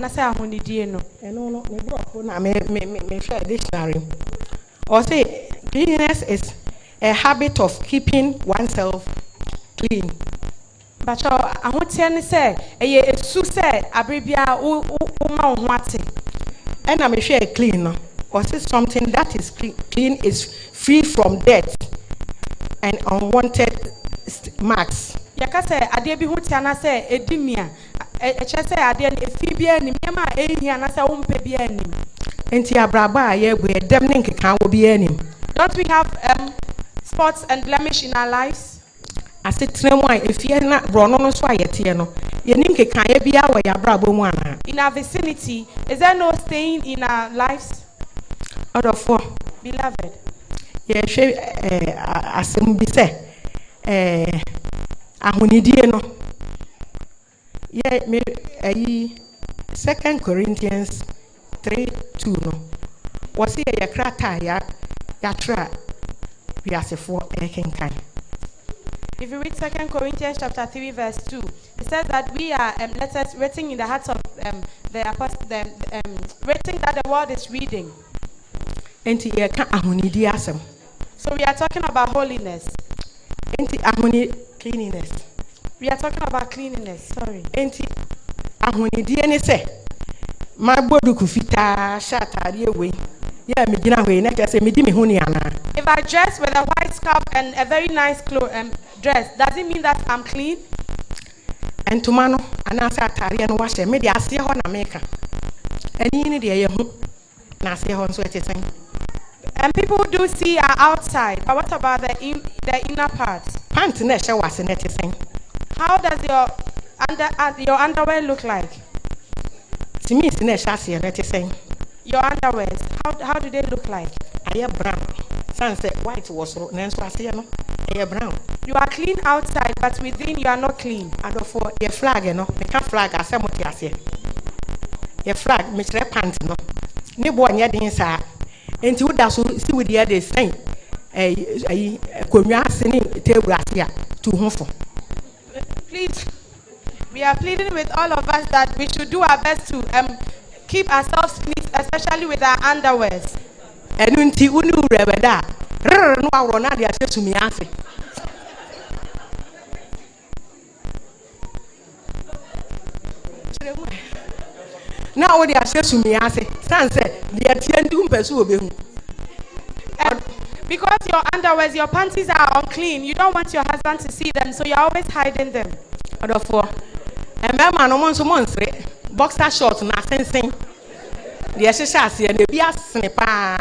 anasa ahonidie no. Eno no me bro na me share dictionary. Or say cleanliness is a habit of keeping oneself clean. But ahotie ne say eye esu say abrebia wo ma wo ate. And I share clean no. Or say something that is clean is free from dirt and unwanted marks. Yaka say ade bi hotia na say edimia eche say ade ne efi bia nim ma ehia na say wo mpe bia nim. Enti abraba aye gwe dem ne nkeka wo bia nim. Don't we have spots and blemish in our lives? Asetremu a efie na brono no so ayete no ye nim nkeka ye bia wo ya brabo mu ana. In our vicinity, is there no stain in our lives? Odofo, beloved, ye hwe asem bi se ahonidie no ye me 2 Corinthians 3:2 no was ye krata ya tra biasefo ekenkan. If you read 2 Corinthians chapter 3 verse 2, it says that we are letters written in the hearts of the apostles, written that the world is reading. Enti ye ka ahonidie asem. So we are talking about holiness. Enti cleanliness. We are talking about cleanliness. Sorry. Enti ahonidie ne se ma bodu ku fita shatare we. Yeah, me gina we na say me di me ho ni ana. If I dress with a white scarf and a very nice dress, does it mean that I'm clean? And to mano anasa atare no wahye me de ase ho na meka. Ani ni de ye ho na ase ho so eteten. And people do see are outside, but what about the inner part? Pant na she wase na eteten. How does your underwear look like? Simis na she ase na eteten. Your underwears, how do they look like? Aye brown. Sunset white was na so ase no. Aye brown. You are clean outside, but within you are not clean. Adofo your flag no. Me ka flag asem ti ase. Your flag me chere pant no. Ne bo anya den sa. Enti wo da so si wo dia de sen. Konwa ase ni table ase a to hofo. Please, we are pleading with all of us that we should do our best to keep ourselves neat, especially with our underwears. Enunti unu rebeda. No awro na de ase sumi ase. Na wo de ase sumi ase. San say de atiandu mpesu obehu. Because your underwears, your panties are unclean, you don't want your husband to see them, so you're always hiding them. Therefore, remember no monso monsre boxer shorts na sensen. The exercise and the bias pa.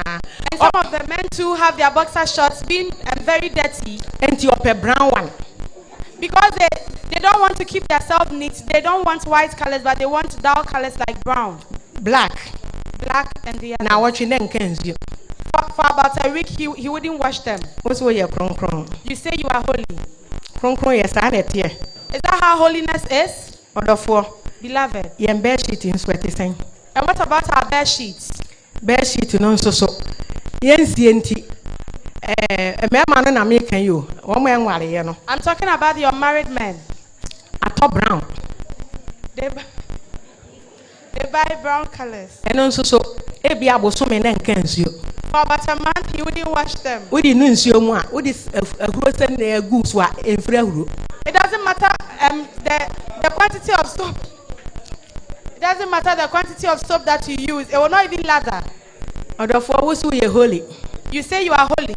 And some of the men too have their boxer shorts being very dirty. And your brown one. Because they don't want to keep themselves neat. They don't want white colors, but they want dull colors like brown. Black and the other. Now what you then can you? For about a week, he wouldn't wash them. What's where you're from? You say you are holy. From yes, I read here. Is that how holiness is? Therefore, beloved, you bed sheet in sweaty thing. And what about our bed sheets? Bed sheet no so. Yes, enti. Me man na make you. One man wale ye no. I'm talking about your married men. Atop brown. They buy brown colors. And so e bia boso me na nka nsuo. For about a month, you wouldn't wash them. We di nsuo mu a, we di ahuro sen na egu so a enfri ahuro. It doesn't matter the quantity of soap. It doesn't matter the quantity of soap that you use. It will not even lather. Therefore, we say you holy. You say you are holy.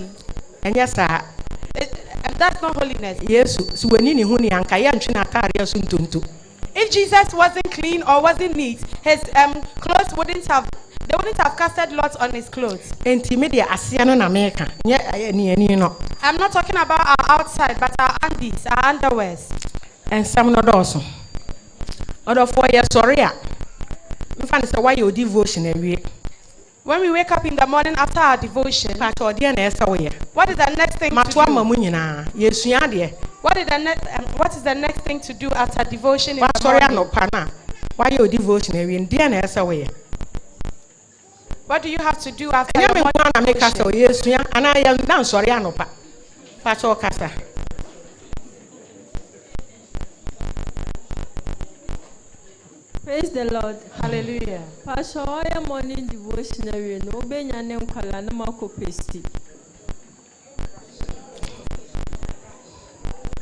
And yes, sir. That's not holiness. Yes, so when you huni anka ya ntwina atare so ntonto. If Jesus wasn't clean or wasn't neat, his clothes wouldn't have casted lots on his clothes. Enti media asia no na meka. Nye no. I'm not talking about our outside, but our undies, our underwears. And some no also. Other 4 years sorry. Me find say why your devotion every. When we wake up in the morning after our devotion, what is the next thing to do? What is the next thing to do after devotion in the morning? Why your devotion every way? What do you have to do after your morning devotion? Yes, and I am down sorry anopa. Pacho casa. Praise the Lord. Hallelujah. Pastor, I am morning devotionary. No benya nem kwala na mako pesti.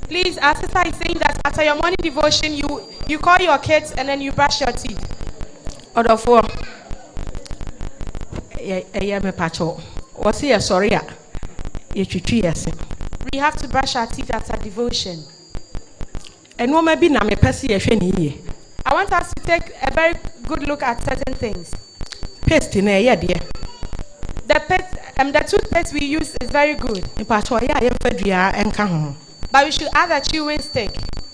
Please, our sister is saying that after your morning devotion, you call your kids and then you brush your teeth. Order for me pacho. Was he sorry? You yes. We have to brush our teeth after devotion. And what may be na me pesi ye. I want us to take a very good look at certain things. Paste in a dear. The toothpaste we use is very good. Pacho ya and come. But we should add a chewing stick.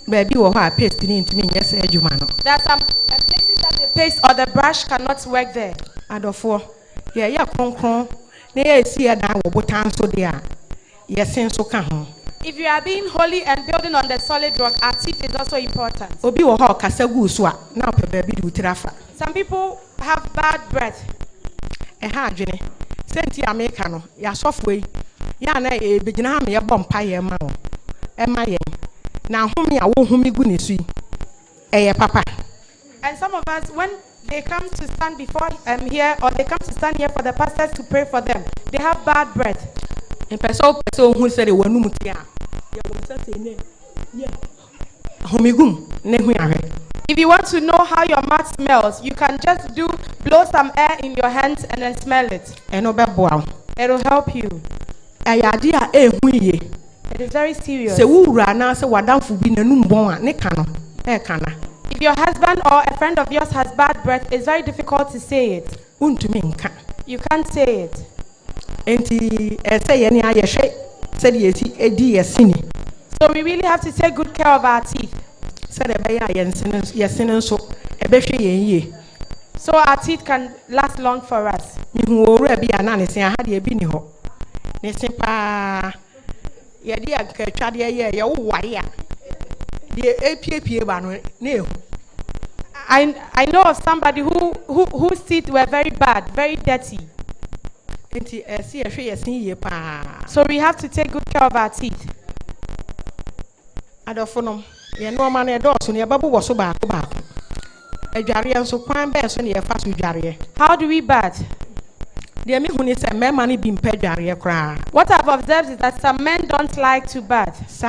Baby, or paste into me, yes, Jumano. There are some places that the paste or the brush cannot work there. And of four, yeah, concron. Nay, see a down what time so dear. Yes, so come. If you are being holy and building on the solid rock, our teeth is also important. Obi or hawk as a goose, now baby do trafa. Some people have bad breath. A hard journey. Sent ya mecano, ya softway. Yana a beginner me a bumpire man. Am I now whom ya whom me goodness see? Eh, papa. And some of us, when they come to stand before here, or they come to stand here for the pastors to pray for them, they have bad breath. In person who said it was Numutia. If you want to know how your mouth smells, you can just blow some air in your hands and then smell it. It will help you. It is very serious. If your husband or a friend of yours has bad breath, it's very difficult to say it. You can't say it. So we really have to take good care of our teeth. So our teeth can last long for us. I know of somebody whose teeth were very bad, very dirty. So we have to take good care of our teeth. How do we bath? What I've observed is that some men don't like to bath.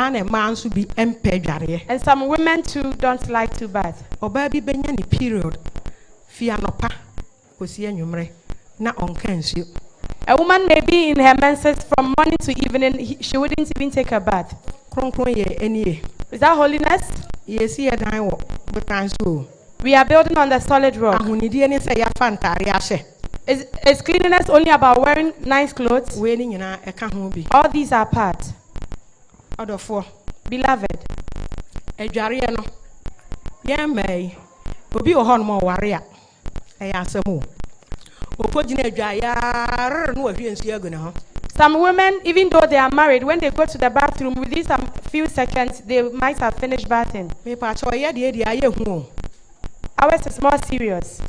And some women too don't like to bath. A woman may be in her menses from morning to evening, she wouldn't even take a bath. Is that holiness? We are building on the solid rock. Is cleanliness only about wearing nice clothes? All these are part. Beloved, some women, even though they are married, when they go to the bathroom, within some few seconds, they might have finished bathing. Ours is more serious.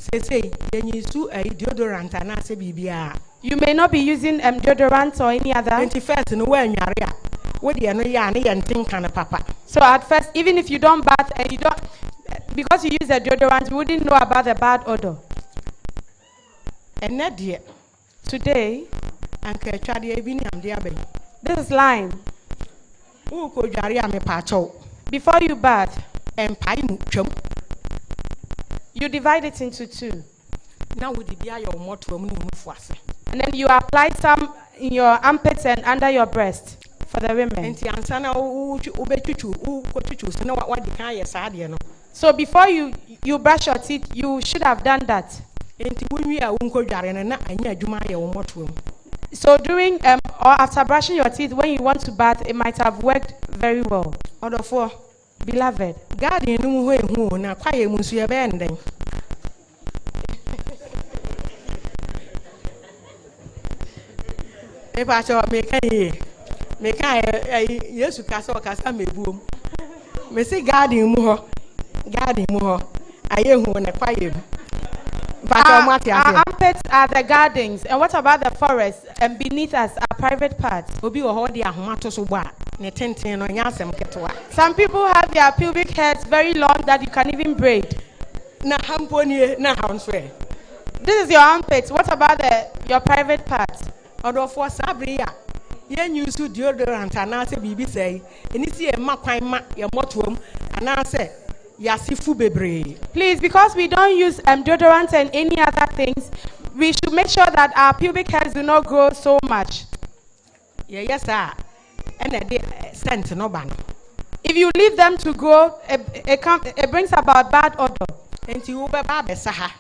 You may not be using deodorant or any other. So at first, even if you don't bath and because you use a deodorant, you wouldn't know about the bad odor. And today, this is line. Before you bath, you divide it into two. And then you apply some in your armpits and under your breast for the women. So before you brush your teeth, you should have done that. So during or after brushing your teeth, when you want to bath, it might have worked very well. Beloved, our armpits are the gardens, and what about the forest? And beneath us are private parts. Some people have their pubic hairs very long that you can even braid. na hamponi na hanswe. This is your armpit. What about your private part? Odo for sabria. Yen use deodorant and answer bibi say, and it's a makwan ma your motum and answer yasifu bebre. Please, because we don't use deodorant and any other things, we should make sure that our pubic hairs do not grow so much. Yes, sir. And a scent no ban. If you leave them to grow, it brings about bad odor. And you saha.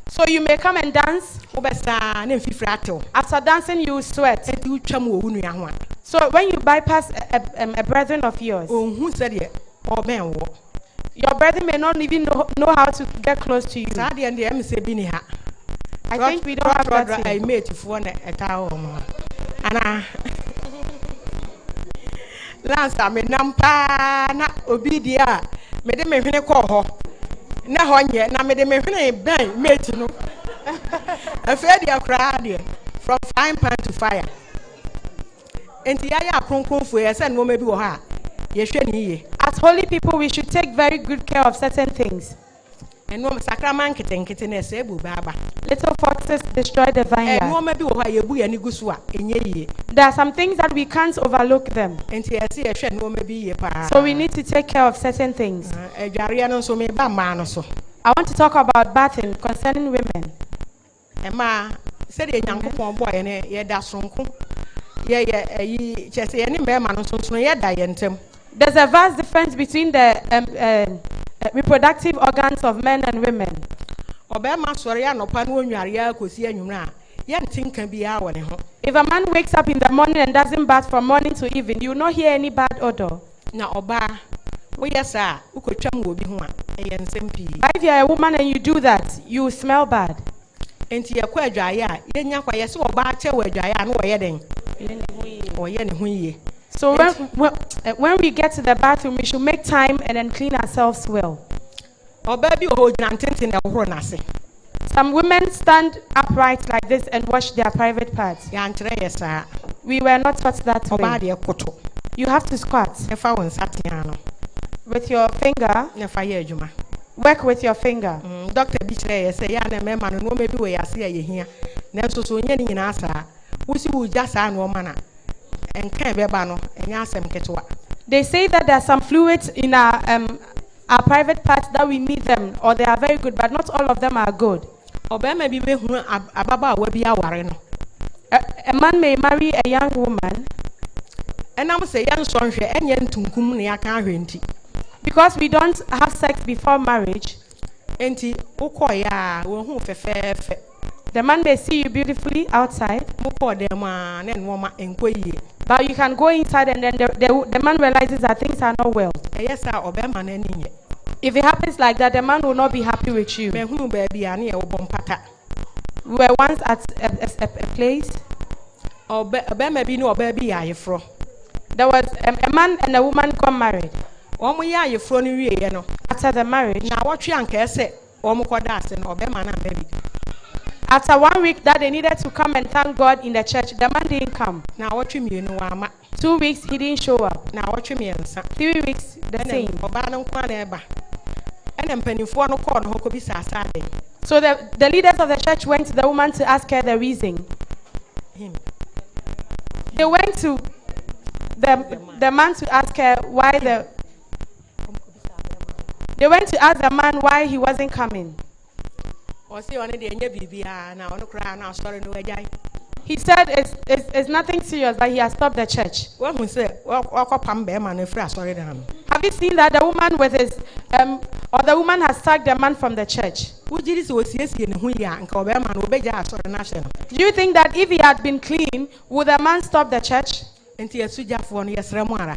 So you may come and dance. After After dancing, you will sweat. So when you bypass a brethren of yours, who said it? Or man, your brethren may not even know how to get close to you. I think we don't have that. I made to phone a tower. And I last time, Nampa, not obedia, made me call her. Na honye na me de me hwene ban mate no afedi akra de from frying pan to fire enti ya kronkronfo ye se no ma bi wo ha ye hwe ni ye. As holy people, we should take very good care of certain things. Eno sakraman kete na se bu baba Little foxes destroy the vineyard. no ma bi wo ha ye bu ye ni gusu a enye ye. There are some things that we can't overlook them. Enti ye se ye hwe no ma bi ye pa. So we need to take care of certain things. Adware no so me ba ma no so. I want to talk about bathing concerning women. Ema se de nyankopon boy ne ye da sonko ye yi chese ye ni me ma no so ye da ye ntem. There's a vast difference between the reproductive organs of men and women. Obema sori anopa no nware ya kosi anwumra ye ntinka bia wo ne ho. If a man wakes up in the morning and doesn't bath from morning to evening, you will not hear any bad odor. Na oba wo yesa ukotwam wo bi ho a ye nsem pi. But if you're a woman and you do that, you smell bad. Enti ye kwa adwaye a ye nya kwa ye se oba che wo adwaye a no wo ye den. Wo ye ne ho ye. So when we get to the bathroom, we should make time and then clean ourselves well. Oba bi o gina ntenten na wo na se. Some women stand upright like this and wash their private parts. Ya nkyere yesa. We were not taught that Oba way. de koto. You have to squat E fa won satia no. with your finger. Ne fa ye adwuma. Work with your finger. Doctor bi kire yesa ya na me ma no no ma bi wo yase ya ye hia. Na so so nya ni nyina asa. Wusi wu ja sa no ma na. Enkan be ba no enya asem ketwa. They say that there are some fluids in our private parts that we need them, or they are very good, but not all of them are good. Obema bi be hu ababa wa bi aware no. A man may marry a young woman. Enam se yan sonhwe enye ntunkum ne aka ahwenti. Because we don't have sex before marriage. Enti ukoya wo hu fefefe. The man may see you beautifully outside, Mupo dem a na enwoma enkoyie. but you can go inside and then the man realizes that things are not well. Yes, obema na ninye. If it happens like that, the man will not be happy with you. Me hunu ba bia na ye obompata. We were once at a place. Obema bi na oba bi ya yefro. There was a man and a woman got married. Omo ya yefro ni wiye no. After the marriage, Na wotwe anka ese omo koda ase na obema na baby. after 1 week that they needed to come and thank God in the church, the man didn't come. Na wotwe mienu wa ma. 2 weeks he didn't show up. Na wotwe miensa. 3 weeks the same. Oba na nkwa na eba. Ene mpanifo no call no hokobi sasa den. So the leaders of the church went to the woman to ask her the reason. They went to the man to ask her why they went to ask the man why he wasn't coming. O se one de enye bibia na ono kra na sorry no ajai. He said it's nothing serious, but he has stopped the church. Wo hu se wakopam be ma na free sorry dan. Have you seen that the woman with his or the woman has sacked the man from the church? Wo jiri se osiesie ne hu ya nka obe ma na obeja sorry na hye no. Do you think that if he had been clean, would the man stop the church? Enti asujafo no yesre mu ara.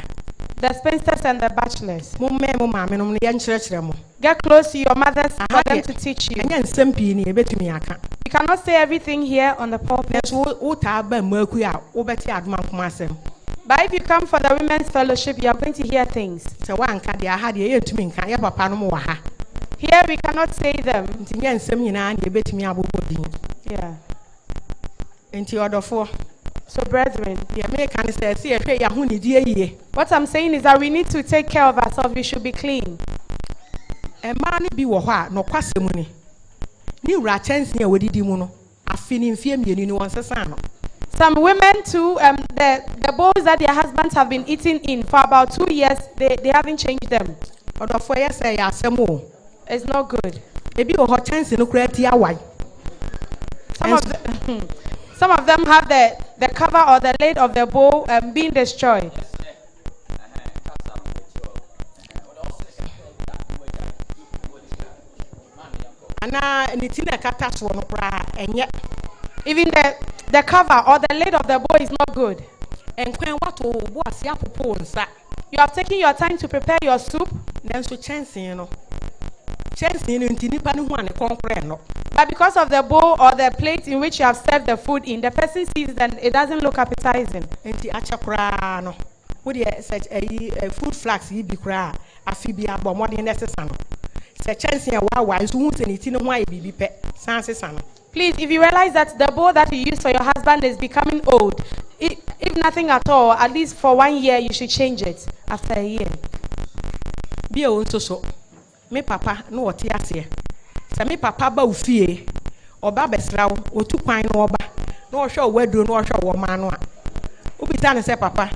The spinsters and the bachelors. Mo me mo ma me no ye nkyerɛkyerɛ mo. Get close to your mothers for them to teach you. Anya nsɛm pii ni ebetumi aka. You cannot say everything here on the pulpit. So wo ta ba maku a wo beti adoma nkoma asɛm. But if you come for the women's fellowship, you are going to hear things. Sɛ wanka de aha de ye ntumi nka ye papa no mo wa ha. Here we cannot say them. Nti nya nsɛm nyinaa na ebetumi abobɔ din. Yeah. Nti ɔdɔfo. So brethren, what I'm saying is that we need to take care of ourselves. We should be clean. ɛmaa no bi wɔ hɔ a nɔkwasɛm ni ne wura kyɛnse a wɔdidi mu no afi ne mfie mmienu ni wɔn sesa no. Some women too, the bowls that their husbands have been eating in for about 2 years, they haven't changed them. ɔdɔfoɔ yɛ sɛ yɛ asɛm o. It's not good. Ebi wɔ hɔ kyɛnse no kura ti awai. Some of them have the cover or the lid of the bowl being destroyed. Ana ne ti na kata so no kura enye. Even the cover or the lid of the bowl is not good. Enkwen wato bo ase apopo nsa. You have taken your time to prepare your soup. Nanso kyɛnse no nti nipa no ho ane konkrɛ no. But because of the bowl or the plate in which you have served the food in, the person sees that it doesn't look appetizing. Enti acha kura no. Wo de such a food flags yi bi kura afi bi abɔ modern necessary no. Se kyɛnse a wa nso hu se ne ti no ho aye bibi pɛ san sesa no. Please, if you realize that the bowl that you use for your husband is becoming old, if nothing at all, at least for 1 year, you should change it after a year. Bi o nso so. Me papa no wote ase. Se me papa ba ufie, oba besra wo, otu kwan no oba. No ohwe owaduro no ohwe wo ma no a. Ubita ne se papa,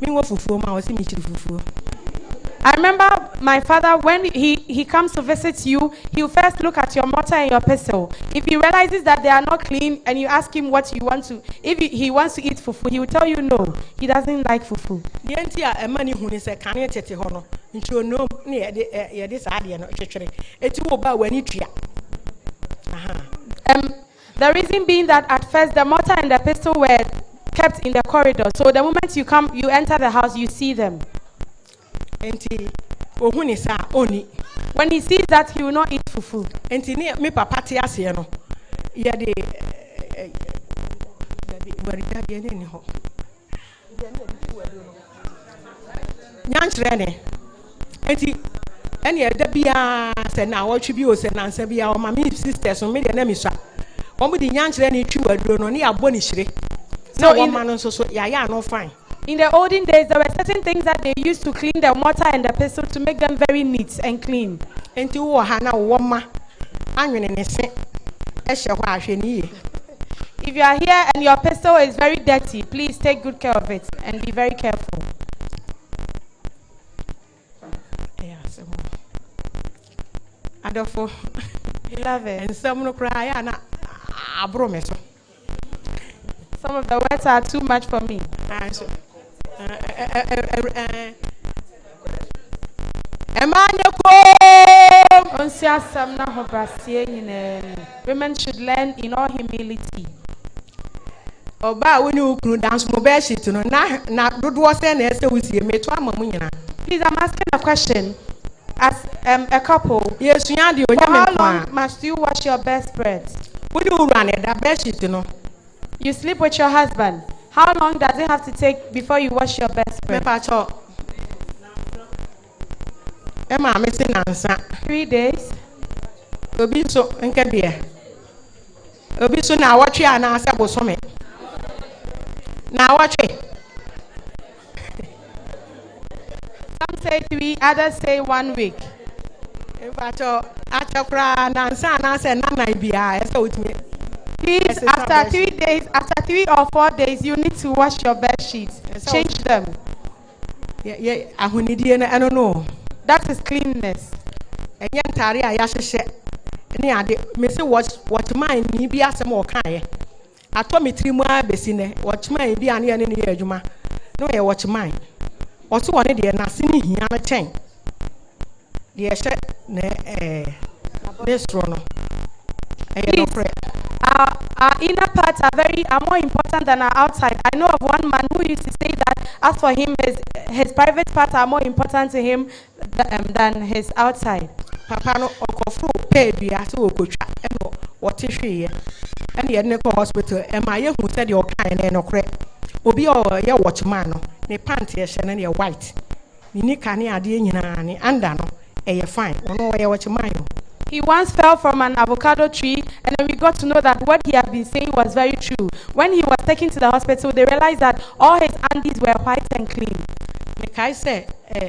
me wo fufuo ma o se mi chiri fufuo. I remember my father, when he comes to visit you, he'll first look at your mortar and your pestle. If he realizes that they are not clean and you ask him what you want to, if he wants to eat fufu, he will tell you no, he doesn't like fufu. The entire emani hu ni se kane tete ho no, nti no ne ye de saa de no twetwere. Eti wo ba wani tua. The reason being that at first the mortar and the pestle were kept in the corridor. So the moment you enter the house, you see them. Enti ohun ni sa oni. When he sees that, he will not eat fufu. Enti ni me papa te ase no. Ye de wari da de ni ho. Nyanchre ne. Enti ene da bia se na wotwe bi o se na nsa bia o ma me sisters me de na mi swa. Omo di nyanchre ne twi waduro no ne abo ni hire. So in man so ya no fine. In the olden days, there were certain things that they used to clean the mortar and the pestle to make them very neat and clean. Enti wo ha na wo ma anwene ne se ehye ho ahwe ni ye. If you are here and your pestle is very dirty, please take good care of it and be very careful. Adofo, Beloved, ensam no kra ya na abro me so. Some of the words are too much for me. Women should learn in all humility. Oba we ni ukunu dance mo be shit no na dodo se na ese wusie meto amamu nyina. Please, I'm asking a question. As a couple, Yesuya de for how onyame long kwa. must you wash your bedspread? We ni ura ne da be shit no. You sleep with your husband. How long does it have to take before you wash your Me bedspread? pa cho. E ma me se nansa. 3 days. Obi so nke de. Obi so na awotwe ana ase bosome. Na awotwe. Some say 3, others say 1 week. E pa cho achakra nansa na ase nanai bia ese otime. Please, after 3 days, after 3 or 4 days, you need to wash your bed sheets. Change them. Yeah, ahunidie no eno no. That is cleanness. Enye ntare a ya hyehye. Ne ade me se what man ni bi asem o kan ye. Ato metri mu abesi ne. What man bi ane ne ye adwuma. No ye what man. Oso woni de na se ni hia no chen. De ye hye ne destro no. Please, our inner parts are more important than our outside. I know of one man who used to say that as for him, his private parts are more important to him than his outside. Papa no okofro pay bia se okotwa eno wote hweye ene ye ne ko hospital e ma ye hu se de okan ne no kre obi o ye watchman no ne pant ye hye ne white ni nika ne ade nyina ne anda no e ye fine ono ye watchman yo. He once fell from an avocado tree, and then we got to know that what he had been saying was very true. When he was taken to the hospital, they realized that all his undies were white and clean. Me kai say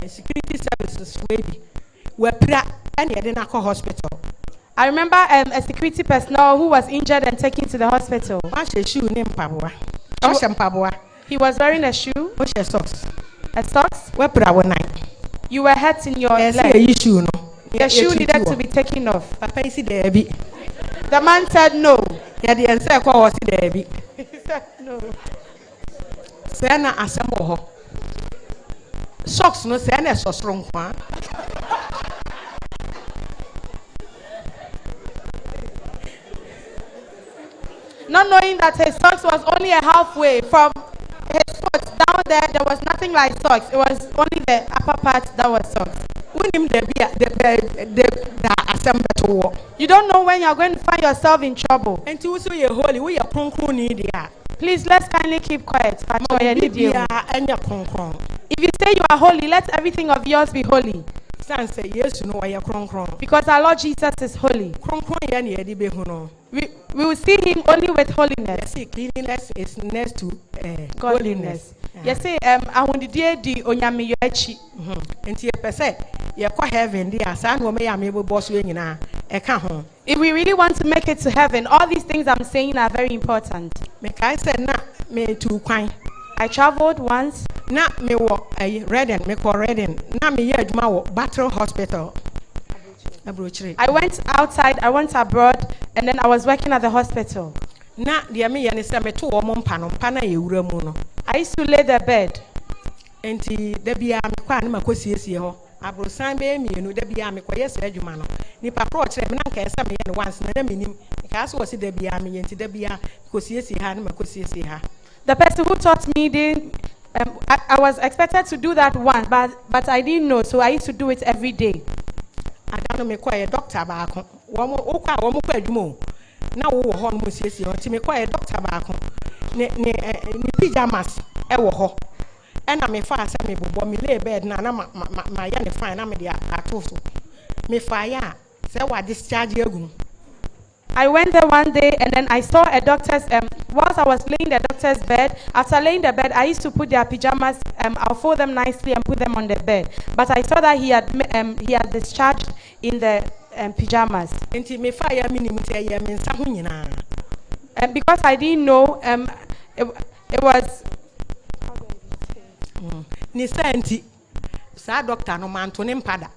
security services we bi we pra And you didn't go hospital. I remember a security personnel who was injured and taken to the hospital. What's your shoe name, Pabua? What's your Pabua? He was wearing a shoe. What's your socks? A socks? Where put our night? You were hurt in your leg. Issue, no. The shoe needed to be taken off. Papa, is there be? The man said no. Yeah, the answer was there be. He said no. Sena assemble. Socks no sena so strong one. Not knowing that his socks was only a halfway from his foot down there was nothing like socks. It was only the upper part that was socks. You don't know when you're going to find yourself in trouble. And you say you're holy, we are Please, let's kindly keep quiet. If you say you are holy, let everything of yours be holy. Say yes, you know why you're Because our Lord Jesus is holy. We will see him only with holiness. Cleanliness is next to godliness. Yes, I want the di onyame yoachi. And you per se, you're quite heaven, dear son, who may am able boss wing now. If we really want to make it to heaven, all these things I'm saying are very important. Make I said, not me too kind. I traveled once. Not me walk a Redden, me call Redden. Not me yet, my Battle Hospital. I went outside, I went abroad, and then I was working at the hospital. Not the me and me two or pana you. I used to lay the bed. And there be a quantum Abro sign be me, you know, there be a yes, Edumano. Nipa approach them, and once, and then meaning, Cass was it there be a me, and there be a cossi hand, Macossi her. The person who taught me didn't. I was expected to do that once, but I didn't know, so I used to do it every day. I don't make quite a doctor back. One more more. Now, one was yes, to make quite a doctor back. Pajamas, ever. And I may fast me, but me lay bed now. My young fine, I'm at also. Me fire, say what discharge you. I went there one day and then I saw a doctor's, whilst I was laying the doctor's bed, after laying the bed, I used to put their pajamas, I'll fold them nicely and put them on the bed. But I saw that he had discharged in the pajamas. And because I didn't know, it was... Nisanti, sa doctor no man to nimpada.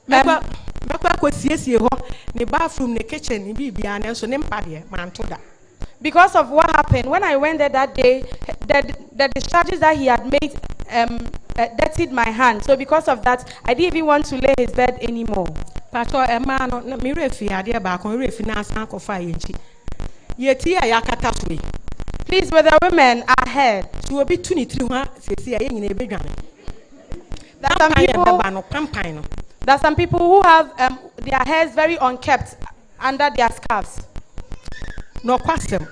The bathroom, the kitchen, so man to that. Because of what happened, when I went there that day, the discharges that he had made dirtied my hand. So because of that, I didn't even want to lay his bed anymore. Pastor, a man, me refi idea back on refinance uncle fire. Yet here, Yakata. Please, where the women are head. You will be 23, say, in a big gun. There are some people who have their hairs very unkept under their scarves. No question.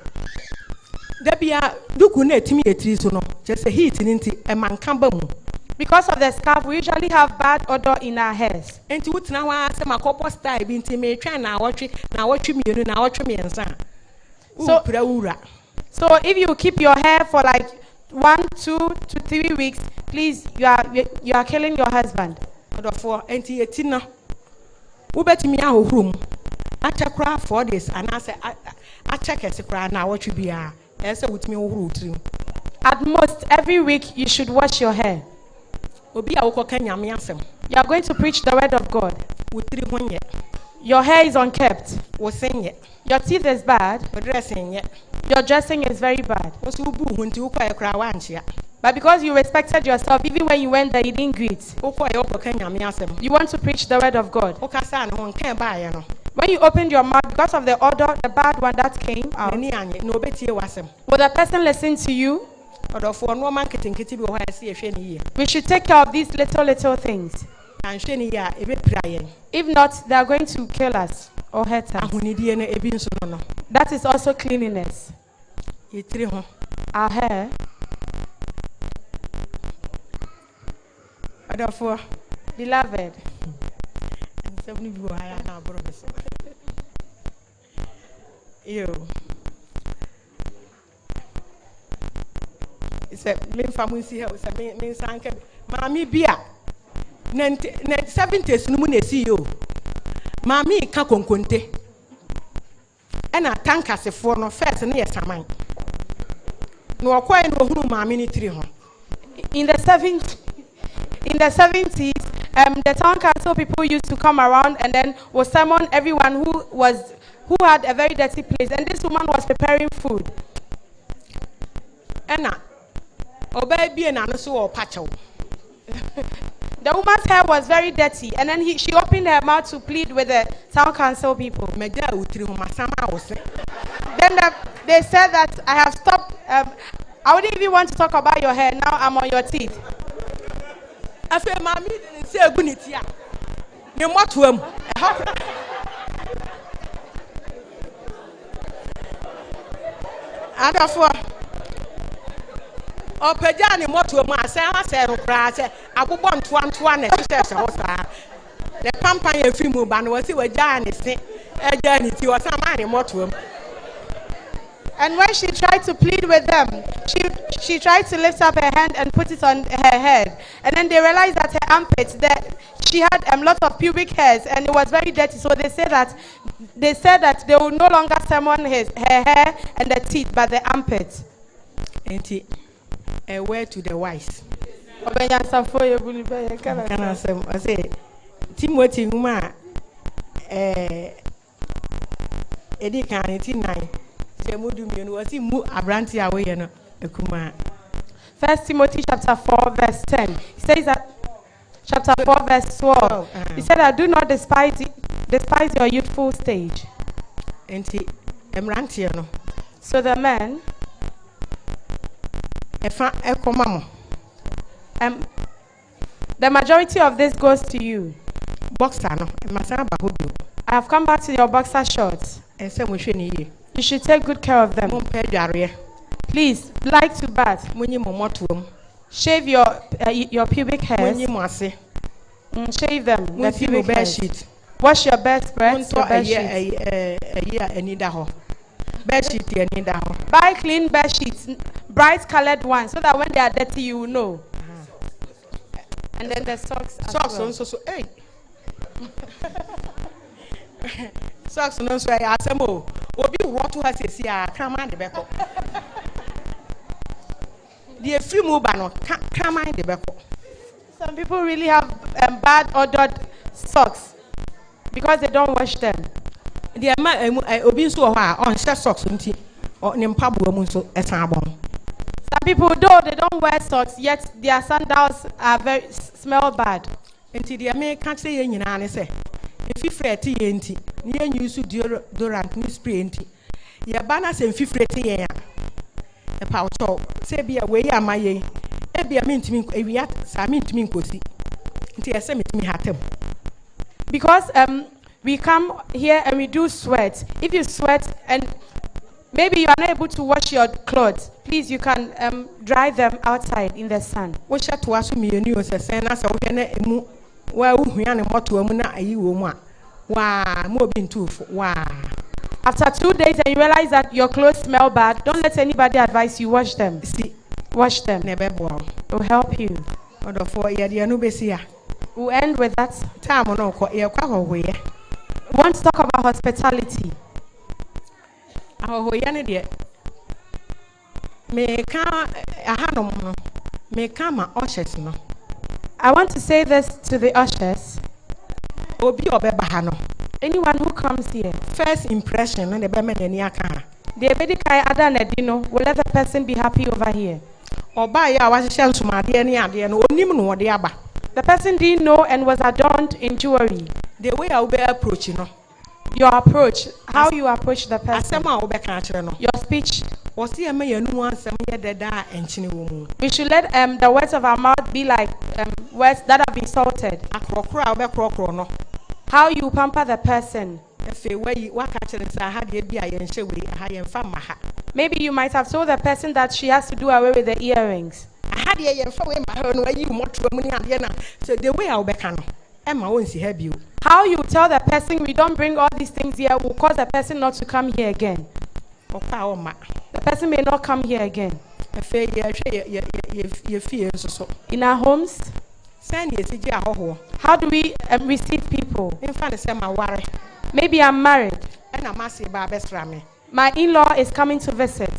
There be a dukunet me a tree, so no, just a heat in a man cambamu. Because of the scarf, we usually have bad odor in our hairs. And to what now I say my copper style into me, try now watch me, and now watch me and son. So if you keep your hair for like 1, 2 to 3 weeks, please, you are killing your husband. For anti-tina. Who bet me our room? I check craft for this, and I say, I check as a crowd now what you be. Answer with me root. At most, every week you should wash your hair. Will be our Kenya Miasem. You are going to preach the word of God. With 3 1 year. Your hair is unkept. Was saying it. Your teeth is bad. But dressing yet. Your dressing is very bad. Was who boo when you quite a crowd. But because you respected yourself, even when you went there, you didn't greet. You want to preach the word of God. When you opened your mouth, because of the odor, the bad one that came out, will the person listen to you? We should take care of these little things. If not, they are going to kill us or hurt us. That is also cleanliness. Our hair. Therefore, beloved, you. It's a main family house. I mean, Mammy Bia. 70s no mu na CEO mami ka konkonte ena tankasefo no first na yesaman no okwai no hunu mami ni tiri ho. In the 70s, the town council people used to come around and then would summon everyone who had a very dirty place, and this woman was preparing food. Ena obey bi na no so o pacho. The woman's hair was very dirty, and then she opened her mouth to plead with the town council people. Then they said that I have stopped. I wouldn't even want to talk about your hair. Now I'm on your teeth. I said, "Mommy didn't say good it here. You what to him? And therefore, oh, Pejani, what to him? I said, I will want one. The pampa and film ban was he was Johnny, a journey to some money more to him. And when she tried to plead with them, she tried to lift up her hand and put it on her head. And then they realized that her armpits, that she had a lot of pubic hairs and it was very dirty. So they said that they will no longer summon her hair and the teeth, but the armpits. And a word to the wise. I say, Timothy Uma, Eddie Carnity 9. First Timothy chapter 4 verse 10. He says that chapter 4 verse 12. He said that do not despise your youthful stage. So the men the majority of this goes to you. I have come back to your boxer shorts. You should take good care of them. Please, like to bath. Shave your pubic hairs. Shave them. The pubic hairs. Wash your bedspreads. Buy clean bed sheets, bright colored ones, so that when they are dirty, you will know. And then the socks. Socks also. Hey. Socks no so I assemble. Obi what has a see a crama de beko. The free move no crama de beko. Some people really have bad odored socks because they don't wash them. The obi so on socks nti or nimpabu mu so esan. Some people, though they don't wear socks, yet their sandals are smell bad. Nti the me can't say ye nyina ne say if you fret ye nti ne use deodorant ni spray nti ye ba na se fifret ye ya e pa so say bia we ya maye e bia mentimi ewia sa mentimi nkosi nti ye say mentimi hatem because we come here and we do sweat. If you sweat and maybe you are not able to wash your clothes, please you can dry them outside in the sun. Wo sha to aso me ni o se sen na se wo hwe na emu wa uhua ne moto amu na ayi wo mu a wa mo bi ntufo wa. After 2 days and you realize that your clothes smell bad, don't let anybody advise you wash them. See, wash them. Never bo. It will help you. Odo for ye de no besi a. We'll end with that. Time no ko ye kwa ho ye. We want to talk about hospitality. Ho ye ne de me ka ahanom no me ka ma ushers no. I want to say this to the ushers. Obi obeba ha no. Anyone who comes here, first impression no de be me ni aka. The medikai ada na dino will let the person be happy over here. Oba ya wa hye nsumade ne ade no onim no de aba. The person didn't know and was adorned in jewelry. The way I will be approach no. Your approach, how you approach the person. Asema wo be ka kire no. Your speech. We should let the words of our mouth be like words that have been salted. How you pamper the person. Maybe you might have told the person that she has to do away with the earrings. How you tell the person we don't bring all these things here will cause the person not to come here again. The person may not come here again. In our homes, How do we receive people? Maybe I'm married. My in-law is coming to visit.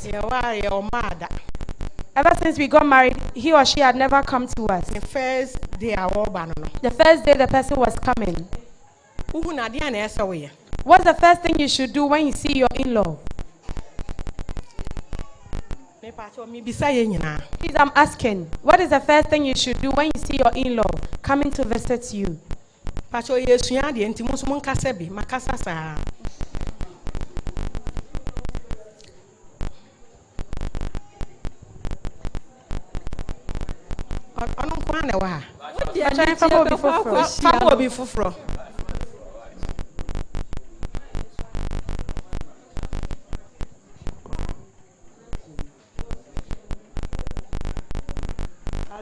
Ever since we got married, he or she had never come to us. The first day the person was coming. What's the first thing you should do when you see your in-law? Please, I'm asking, what is the first thing you should do when you see your in-law coming to visit you?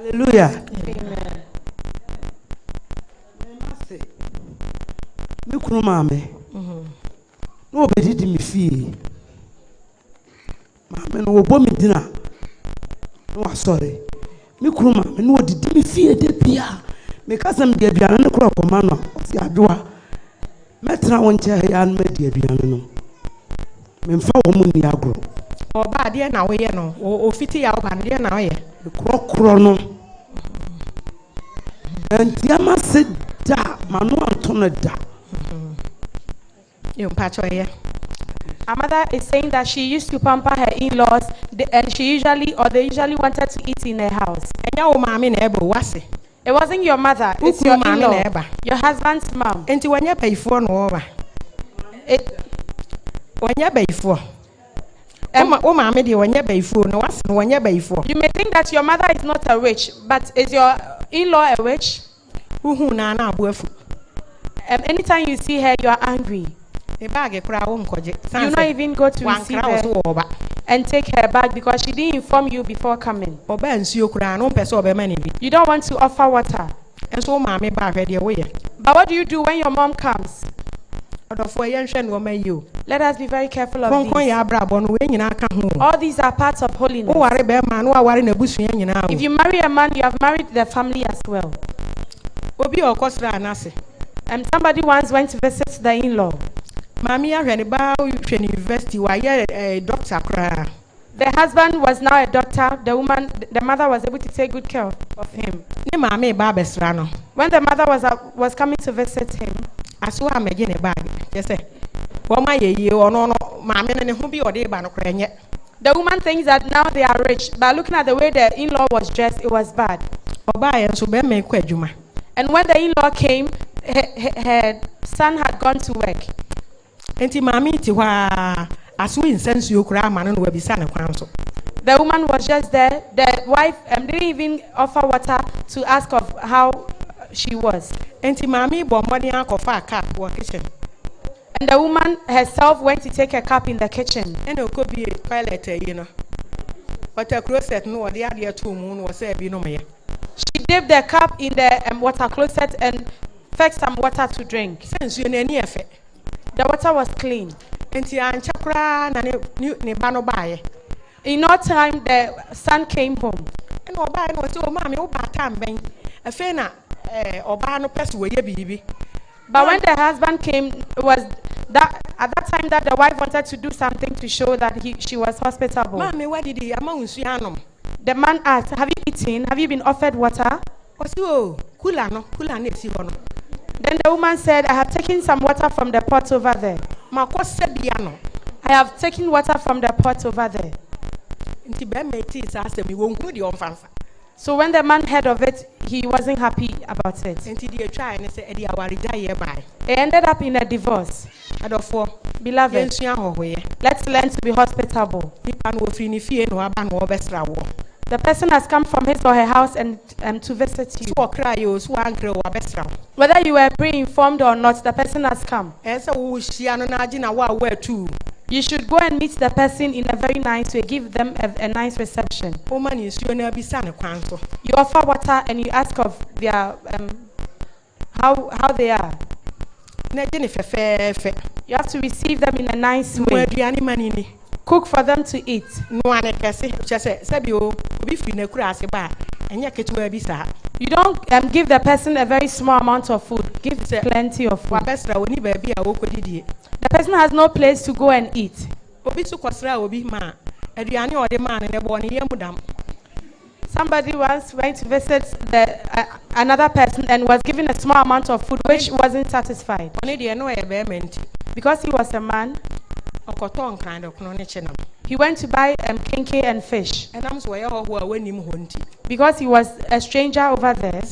Hallelujah. Amen. Me kunu mame. No obedi mi fie. Mame no obo mi dina. No sorry. Me kunu mame no odidi mi fie de bia. Me kasam de bia no kro koma no. Si adwoa. Metra won che ya no de bia no. Me mfa wo mu ni agro. Oba de na wo ye no. O fiti ya oba de na wo ye. Kro no. Entiama se da manu antona da. Our mother is saying that she used to pamper her in-laws, and they usually wanted to eat in her house. It wasn't your mother, it's your in-law, your husband's mom. You may think that your mother is not a witch, but is your in-law a witch? Anytime you see her, you are angry. You not even go to receive her and take her back because she didn't inform you before coming. You don't want to offer water. But what do you do when your mom comes? Let us be very careful of these. All these are parts of holiness. If you marry a man, you have married the family as well. And somebody once went to visit the in-law. The husband was now a doctor. The mother was able to take good care of him. When the mother was coming to visit him, the woman thinks that now they are rich, but looking at the way the in-law was dressed, it was bad. And when the in-law came, her son had gone to work. The woman was just there. The wife didn't even offer water to ask of how she was. And the woman herself went to take a cup in the kitchen. And it could be a toilet, But a closet, no, the other 2 moon was a binomia. She dipped the cup in the water closet and fetched some water to drink. Since you any effect. The water was clean. And Chapra and Bano by. In no time, the son came home. And Oba was so mammy, time, bang. A fena, Obano passed away, baby. But when the husband came, it was that at that time that the wife wanted to do something to show that she was hospitable. Mammy, what did he among Sianum? The man asked, "Have you eaten? Have you been offered water?" Kulano. Then the woman said, "I have taken some water from the pot over there. I have taken water from the pot over there." So when the man heard of it, he wasn't happy about it. It ended up in a divorce. Beloved, let's learn to be hospitable. The person has come from his or her house and to visit you. Whether you were pre-informed or not, the person has come. You should go and meet the person in a very nice way. Give them a nice reception. You offer water and you ask of their how they are. You have to receive them in a nice way. Cook for them to eat. You don't give the person a very small amount of food. Give plenty of food. The person has no place to go and eat. Somebody once went to visit another person and was given a small amount of food which wasn't satisfied. Because he was a man, he went to buy kinky and fish. Because he was a stranger over there. He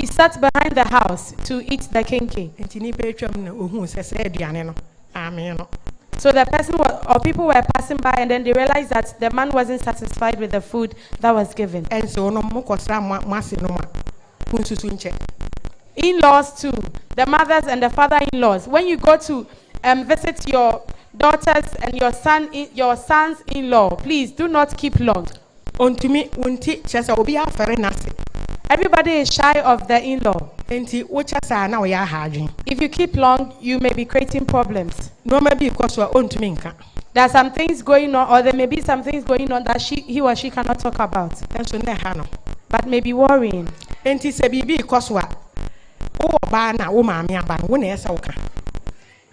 sat behind the house to eat the kinky. So the person or people were passing by and then they realized that the man wasn't satisfied with the food that was given. And so in-laws too, the mothers and the father-in-laws. When you go to visit your daughters and your sons in-law, please do not keep long. Everybody is shy of the in-law. If you keep long, you may be creating problems. There are some things going on, or there may be some things going on that he or she cannot talk about, but may be worrying.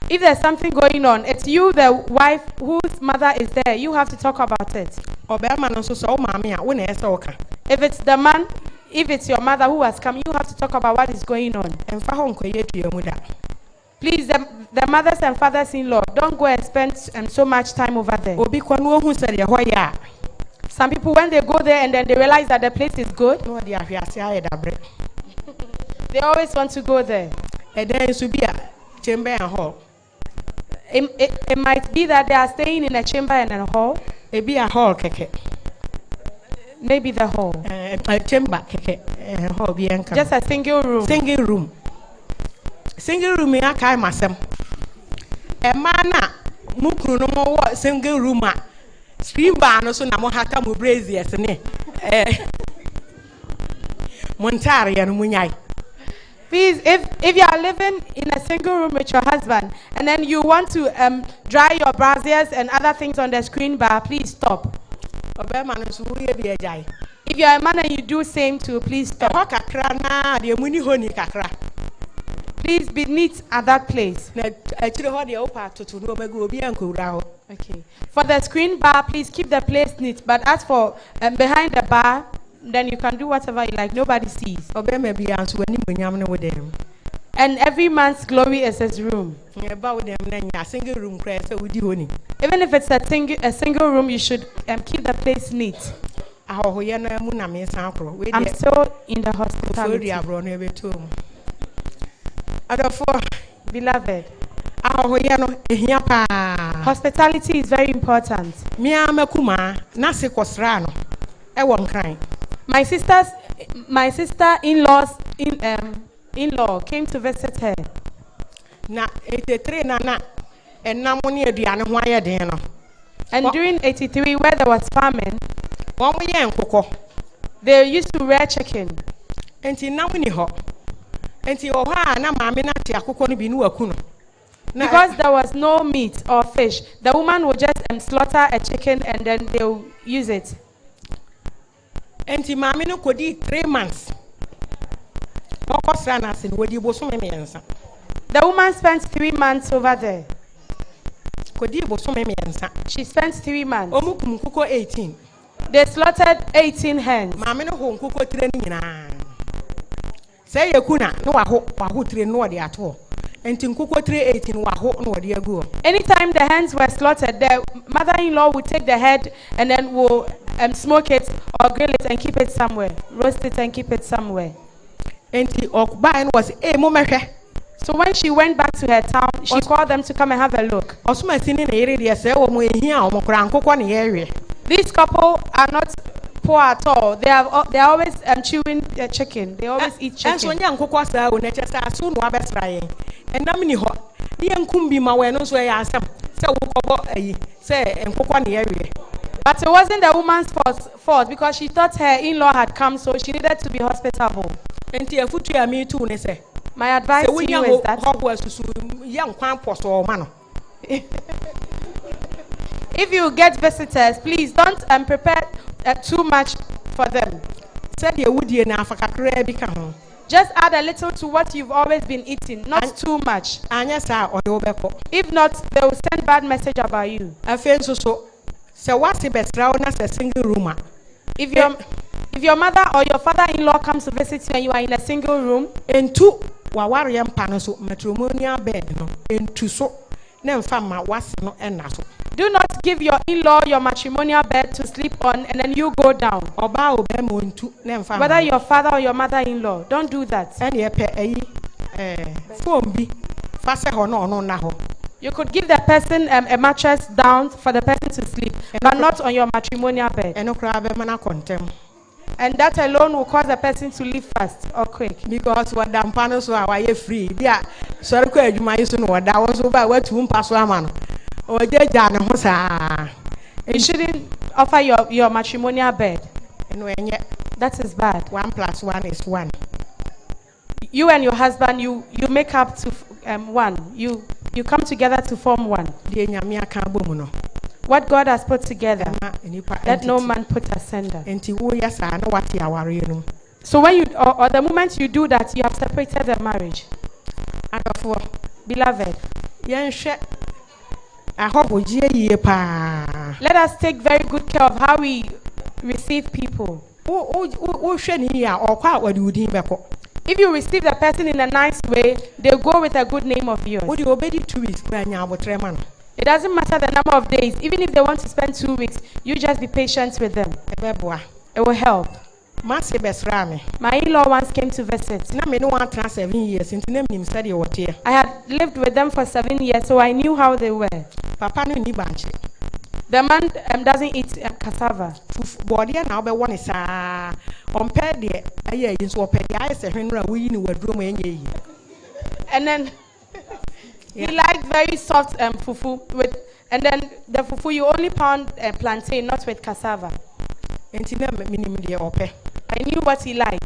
If there's something going on, it's you, the wife, whose mother is there. You have to talk about it. If it's the man, if it's your mother who has come, you have to talk about what is going on. Please, the mothers and fathers-in-law, don't go and spend so much time over there. Some people, when they go there and then they realize that the place is good, they always want to go there. It might be that they are staying in a chamber and a hall. Maybe the hall. A chamber, just a single room. Single room in a kai masam. A mana mukru no more single room. Screen bar no so na mo haka mu braziers ne. Montarian munyai. Please, if you are living in a single room with your husband and then you want to dry your braziers and other things on the screen bar, please stop. If you are a man and you do same too, please stop. Please be neat at that place. Okay. For the screen bar, please keep the place neat. But as for behind the bar, then you can do whatever you like. Nobody sees. And every man's glory is his room. Even if it's a single room, you should keep the place neat. I'm still in the hospitality. Beloved, hospitality is very important. My sister in-law came to visit her. And during 83, where there was famine, they used to rear chicken. Because there was no meat or fish, the woman would just slaughter a chicken and then they'll use it. And Mammy no could eat 3 months. The woman spent 3 months over there. She spent 3 months. 18. They slaughtered 18 hens. Mammy no home cook say you kuna no waho 3 no de at all. And Tinkuko 318 waho no de go. Anytime the hens were slaughtered, the mother-in-law would take the head and then will smoke it or grill it and keep it somewhere, roast it and keep it somewhere. And the Okban was a moment. So when she went back to her town, she called them to come and have a look. These couple are not poor at all. They are always chewing their chicken. They always eat chicken. And but it wasn't the woman's fault because she thought her in-law had come, so she needed to be hospitable. My advice to you is that If you get visitors, please don't prepare too much for them. Said you would ye na fakakre bi ka ho. Just add a little to what you've always been eating, not too much. Anya sa oyo beko. If not, they will send bad message about you. Afen so se wase besra na se single room a. If your mother or your father-in-law comes to visit you and you are in a single room, entu waware mpa no so matrimonial bed no entu so na mfa ma wase no ena so. do not give your in-law your matrimonial bed to sleep on and then you go down. Oba obema entu na mfa. Whether your father or your mother-in-law, don't do that. Ene epe phone bi fa se ho no na ho. You could give the person a mattress down for the person to sleep, but not on your matrimonial bed. Eno kra be mana kontem. And that alone will cause the person to leave fast or quick. Because what dampano so are free. Dia sorry ko adwuma yi so no wada wo so ba watu mpa so ama no. O jeja ne ho saa. You shouldn't offer your matrimonial bed. Eno enye. That is bad. 1 + 1 is 1. You and your husband, you make up to 1. You come together to form 1. Die nyame aka abomu no. What God has put together, let no man put asunder. So when you, or the moment you do that, you have separated the marriage. Beloved, let us take very good care of how we receive people. If you receive the person in a nice way, they'll go with a good name of yours. It doesn't matter the number of days. Even if they want to spend 2 weeks, you just be patient with them. It will help. My in-law once came to visit. I had lived with them for 7 years, so I knew how they were. The man doesn't eat cassava. And then he liked very soft fufu and then the fufu you only pound plantain, not with cassava. I knew what he liked.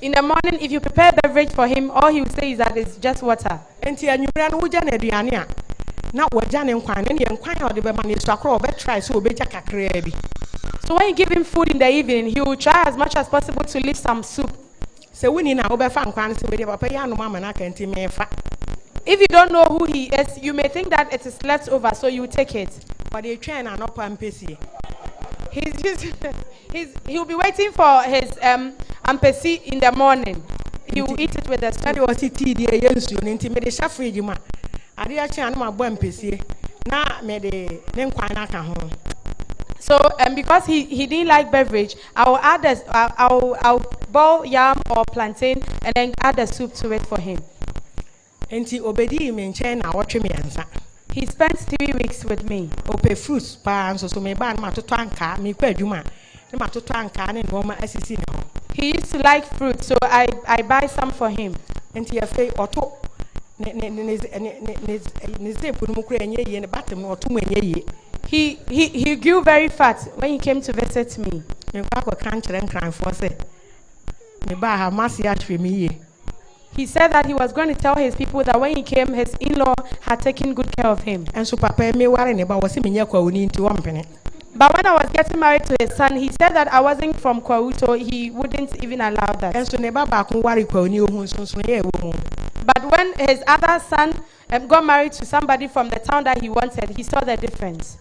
In the morning, if you prepare beverage for him, all he will say is that it's just water. So when you give him food in the evening, he will try as much as possible to leave some soup. If you don't know who he is, you may think that it is left over, so you take it. He'll be waiting for his ampesi in the morning. He will eat it with the soup. So because he didn't like beverage, I'll boil yam or plantain and then add the soup to it for him. He spent 3 weeks with me. He used to like fruit, so I buy some for him. He grew very fat when he came to visit me. He said that he was going to tell his people that when he came, his in-law had taken good care of him. But when I was getting married to his son, he said that I wasn't from Kwau, so he wouldn't even allow that. But when his other son got married to somebody from the town that he wanted, he saw the difference.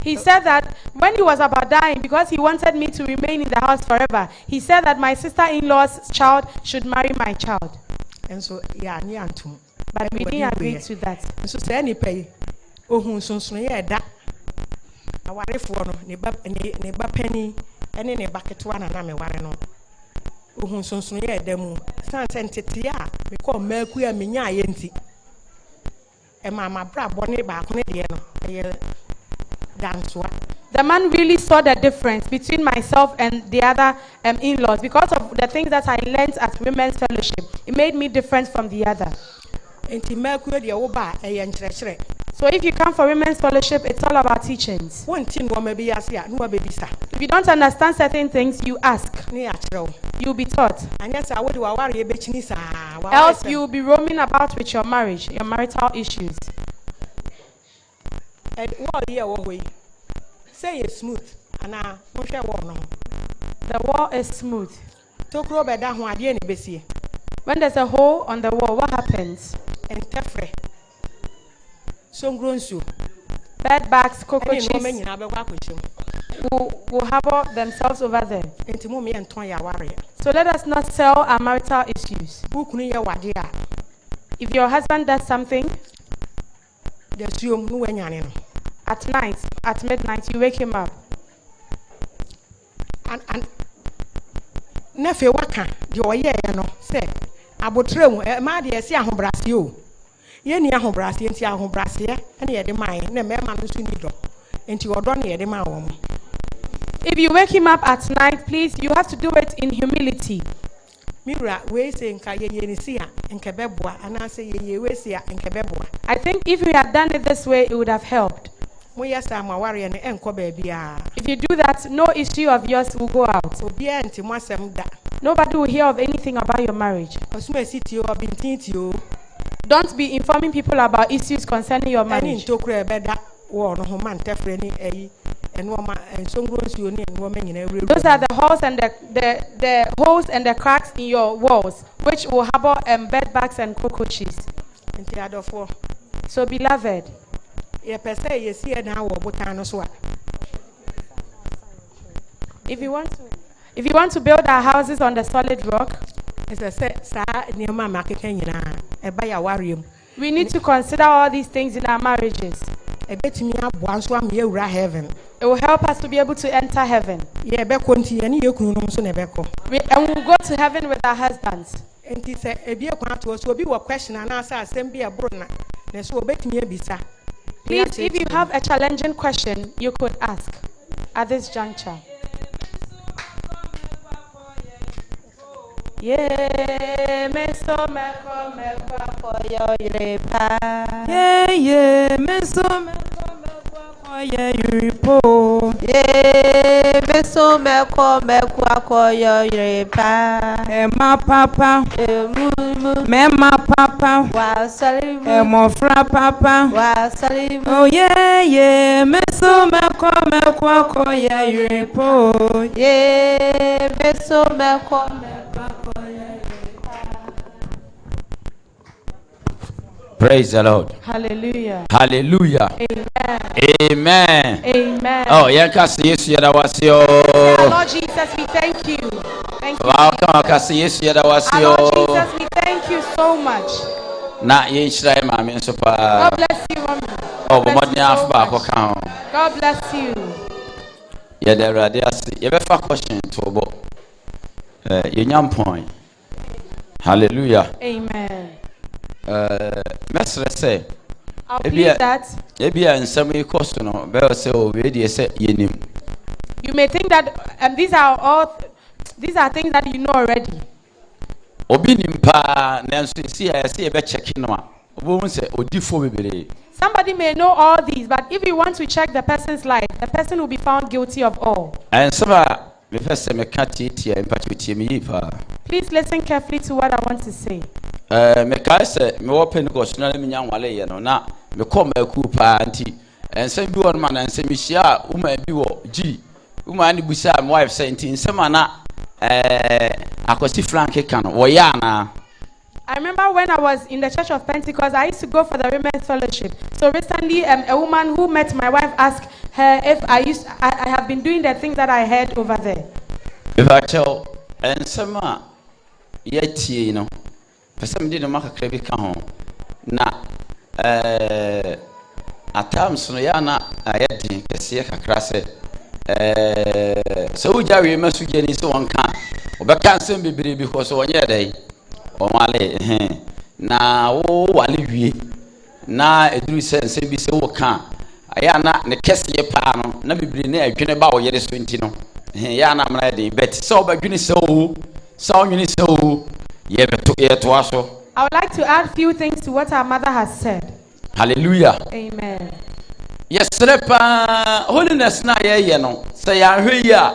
He said that when he was about dying, because he wanted me to remain in the house forever, he said that my sister-in-law's child should marry my child. And so, but we didn't agree to that. The man really saw the difference between myself and the other in-laws because of the things that I learned at Women's Fellowship. It made me different from the other. So if you come for women's fellowship, it's all about teachings. If If you don't understand certain things, you ask. You'll be taught. Else you'll be roaming about with your marriage, your marital issues. Say it's smooth. The wall is smooth. When there's a hole on the wall, what happens? Bed bugs, cockroaches will harbor themselves over there. So let us not sell our marital issues. If your husband does something, at night, at midnight, you wake him up. And nefe waka de oye no say abotrem ma de ese ahobrase o ye ni ahobrase enti ahobrase ene ye de man na mema no so ni do enti odo na ye de man wo. If you wake him up at night, please, you have to do it in humility. Mira we say nka ye ni sia nke beboa ana say ye we sia nke beboa. I think if we had done it this way, it would have helped. If you do that, no issue of yours will go out. Nobody will hear of anything about your marriage. Don't be informing people about issues concerning your marriage. Those are the holes and the holes and the cracks in your walls, which will harbor bed bugs and cockroaches. So, beloved, if you want to build our houses on the solid rock, we need to consider all these things in our marriages. It will help us to be able to enter heaven. And we'll go to heaven with our husbands. Please, if you have a challenging question, you could ask at this juncture. Yeah, me so me ko me kwa yo irepa. Yeah, me so me ko me kwa yo irepo. Yeah, me so me ko me kwa yo irepa. Emma papa, Mema papa, Wa salimu. Emofra papa, Wa salimu. oh yeah, me so me kwa yo irepo. Yeah, me so me ko me. Praise the Lord. Hallelujah. Hallelujah. Amen. Amen. Amen. Oh, yeah, kasi Yesu yada wasio. Lord Jesus, we thank you. Thank you. Welcome, kasi Yesu yada wasio. Lord Jesus, we thank you so much. Na ye Israel mami so pa. God bless you, mommy. Oh, but mo nya afa ko kan. God bless you. Yeah, the radiasi. You be fa question to bo. You nyam point. Hallelujah. Amen. Mesre say. I'll please that. Ebia nsam e cost no be say o we dey say yenim. You may think that these are things that you know already. Obi nimpa na nso si ya say e be check no a. Obo say odifo bebere. Somebody may know all these, but if you want to check the person's life, the person will be found guilty of all. And some me first say me can't here in particular me pa. Please listen carefully to what I want to say. Me kai say me open go so na me nya wale ye no na me come aku pa anti ensem bi won man ensem hia uma bi wo gi uma ni busa my wife say nti ensem na akosi frank kan wo ya na. I remember when I was in the Church of Pentecost, I used to go for the women's fellowship. So recently, a woman who met my wife asked her if I have been doing the things that I heard over there. If I tell ensem yeti you know person did no makakra bi ka ho na atams no ya na ayedin kese kakra se so uja we masu geni so wonka obeka nsem bibiri bi ko so wonye dai wale na wo wale wie na eduru se nsem bi se wo ka aya na ne kese pa no na bibiri na adwene ba wo yere so nti no ya na mra dai bet so badwene se wo so onwene se wo I would like to add a few things to what our mother has said. Hallelujah. Amen. Yes, repa holiness na ye no. Say ya hwe ya.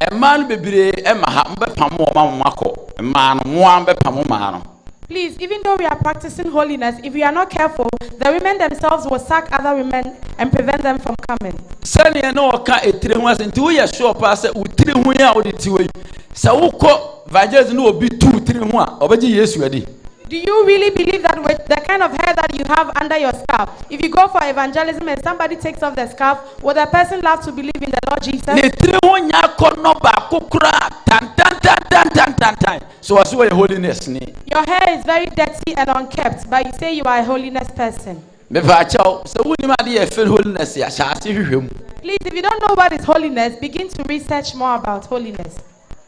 E man bebre e ma ha mbe pamo ma mako. E man mo an be pamo ma no. Please, even though we are practicing holiness, if we are not careful, the women themselves will sack other women and prevent them from coming. Sani no ka etire ho ase nti wo ye sure pa se utire ho ya wo de tiwe. Sa wo ko evangelist no obi tu utire ho a obeji Yesu adi. Do you really believe that with the kind of hair that you have under your scarf, if you go for evangelism and somebody takes off the scarf, will the person love to believe in the Lord Jesus? Ne tire ho nya ko no ba kokura tan. So as we holiness ni. Your hair is very dirty and unkept, but you say you are a holiness person. Me ba chaw se wo ni ma de e fe holiness ya sha ase hwehwem. Please, if you don't know what is holiness, begin to research more about holiness.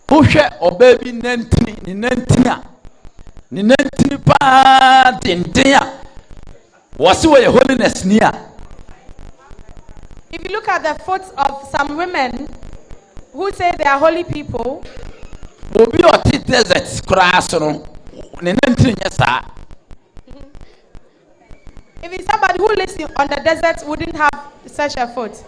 Wo hwe oba bi ni nantini pa denden a wose wo holiness ni a. If you look at the foot of some women who say they are holy people, Obi o ti desert cross no ni nantini nya sa. if it's somebody who lives on the desert wouldn't have such a foot.